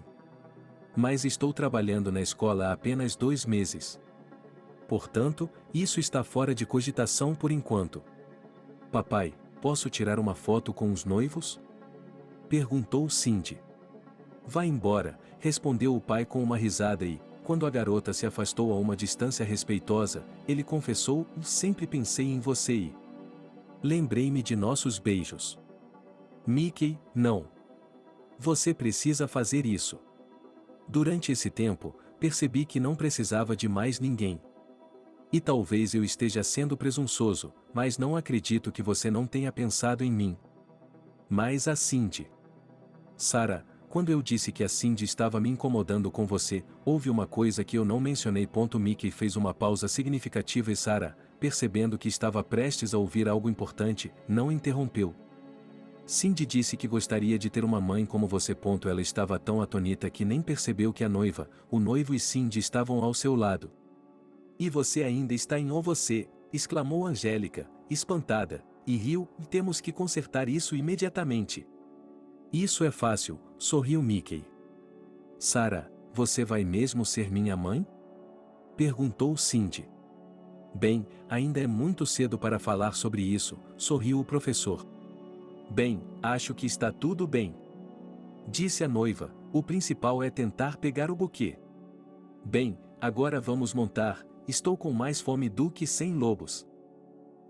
Mas estou trabalhando na escola há apenas 2 meses. Portanto, isso está fora de cogitação por enquanto. Papai, posso tirar uma foto com os noivos? Perguntou Cindy. Vá embora, respondeu o pai com uma risada e, quando a garota se afastou a uma distância respeitosa, ele confessou: sempre pensei em você e lembrei-me de nossos beijos. Mickey, não. Você precisa fazer isso. Durante esse tempo, percebi que não precisava de mais ninguém. E talvez eu esteja sendo presunçoso, mas não acredito que você não tenha pensado em mim. Mas a Cindy. Sara, quando eu disse que a Cindy estava me incomodando com você, houve uma coisa que eu não mencionei. Mickey fez uma pausa significativa e Sara, percebendo que estava prestes a ouvir algo importante, não interrompeu. Cindy disse que gostaria de ter uma mãe como você. Ela estava tão atonita que nem percebeu que a noiva, o noivo e Cindy estavam ao seu lado. E você ainda está em você, exclamou Angélica, espantada, e riu. Temos que consertar isso imediatamente. Isso é fácil, sorriu Mickey. Sara, você vai mesmo ser minha mãe? Perguntou Cindy. Bem, ainda é muito cedo para falar sobre isso, sorriu o professor. Bem, acho que está tudo bem. Disse a noiva, o principal é tentar pegar o buquê. Bem, agora vamos montar, estou com mais fome do que 100 lobos.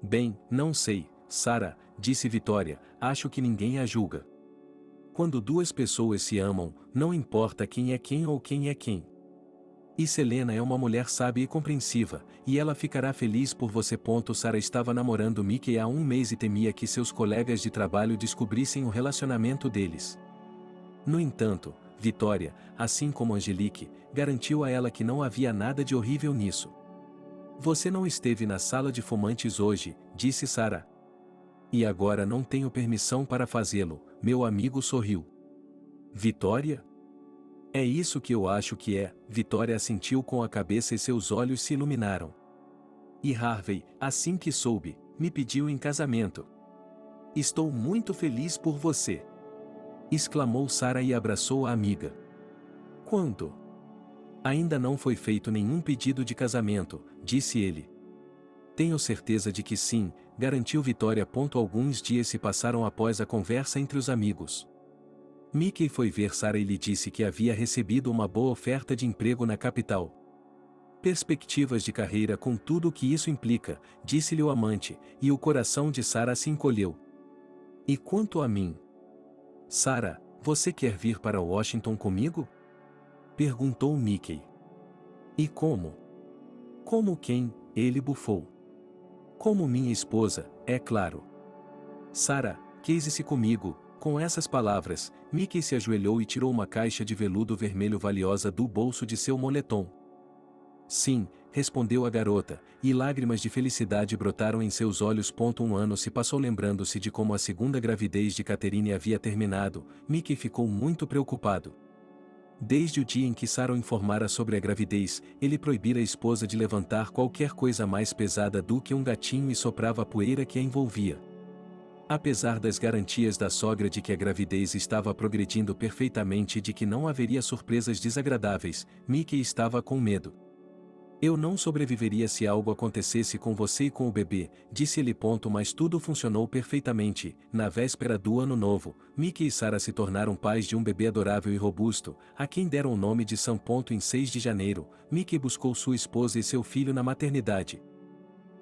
Bem, não sei, Sara, disse Vitória, acho que ninguém a julga. Quando 2 pessoas se amam, não importa quem é quem ou quem é quem. E Selena é uma mulher sábia e compreensiva, e ela ficará feliz por você. Sarah estava namorando Mickey há um mês e temia que seus colegas de trabalho descobrissem o relacionamento deles. No entanto, Vitória, assim como Angelique, garantiu a ela que não havia nada de horrível nisso. Você não esteve na sala de fumantes hoje, disse Sarah. E agora não tenho permissão para fazê-lo, meu amigo sorriu. Vitória? É isso que eu acho que é, Vitória assentiu com a cabeça e seus olhos se iluminaram. E Harvey, assim que soube, me pediu em casamento. Estou muito feliz por você! Exclamou Sarah e abraçou a amiga. Quando? Ainda não foi feito nenhum pedido de casamento, disse ele. Tenho certeza de que sim, garantiu Vitória. Alguns dias se passaram após a conversa entre os amigos. Mickey foi ver Sarah e lhe disse que havia recebido uma boa oferta de emprego na capital. Perspectivas de carreira com tudo o que isso implica, disse-lhe o amante, e o coração de Sarah se encolheu. E quanto a mim? Sarah, você quer vir para Washington comigo? Perguntou Mickey. E como? Como quem? Ele bufou. Como minha esposa, é claro. Sarah, case-se comigo. Com essas palavras, Mickey se ajoelhou e tirou uma caixa de veludo vermelho valiosa do bolso de seu moletom. Sim, respondeu a garota, e lágrimas de felicidade brotaram em seus olhos. Um ano se passou lembrando-se de como a segunda gravidez de Catherine havia terminado. Mickey ficou muito preocupado. Desde o dia em que Sarah o informara sobre a gravidez, ele proibira a esposa de levantar qualquer coisa mais pesada do que um gatinho e soprava a poeira que a envolvia. Apesar das garantias da sogra de que a gravidez estava progredindo perfeitamente e de que não haveria surpresas desagradáveis, Mickey estava com medo. Eu não sobreviveria se algo acontecesse com você e com o bebê, disse ele. Mas tudo funcionou perfeitamente. Na véspera do ano novo, Mickey e Sarah se tornaram pais de um bebê adorável e robusto, a quem deram o nome de Sam. Em 6 de janeiro, Mickey buscou sua esposa e seu filho na maternidade.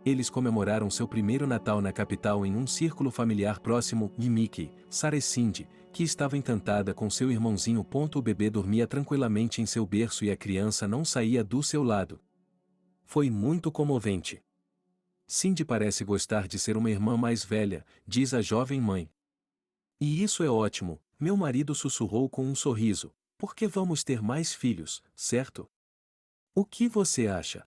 Eles comemoraram seu primeiro Natal na capital em um círculo familiar próximo, e Mickey, Sarah e Cindy, que estava encantada com seu irmãozinho. O bebê dormia tranquilamente em seu berço e a criança não saía do seu lado. Foi muito comovente. Cindy parece gostar de ser uma irmã mais velha, diz a jovem mãe. E isso é ótimo, meu marido sussurrou com um sorriso, porque vamos ter mais filhos, certo? O que você acha?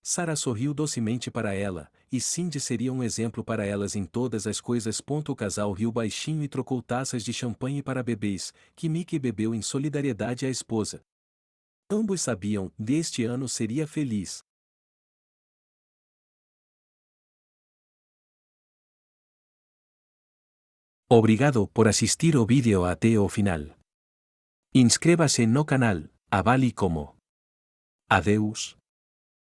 Sarah sorriu docemente para ela, e Cindy seria um exemplo para elas em todas as coisas. O casal riu baixinho e trocou taças de champanhe para bebês, que Mickey bebeu em solidariedade à esposa. Ambos sabiam, deste ano seria feliz. Obrigado por assistir o vídeo até o final. Inscreva-se no canal, avale como. Adeus.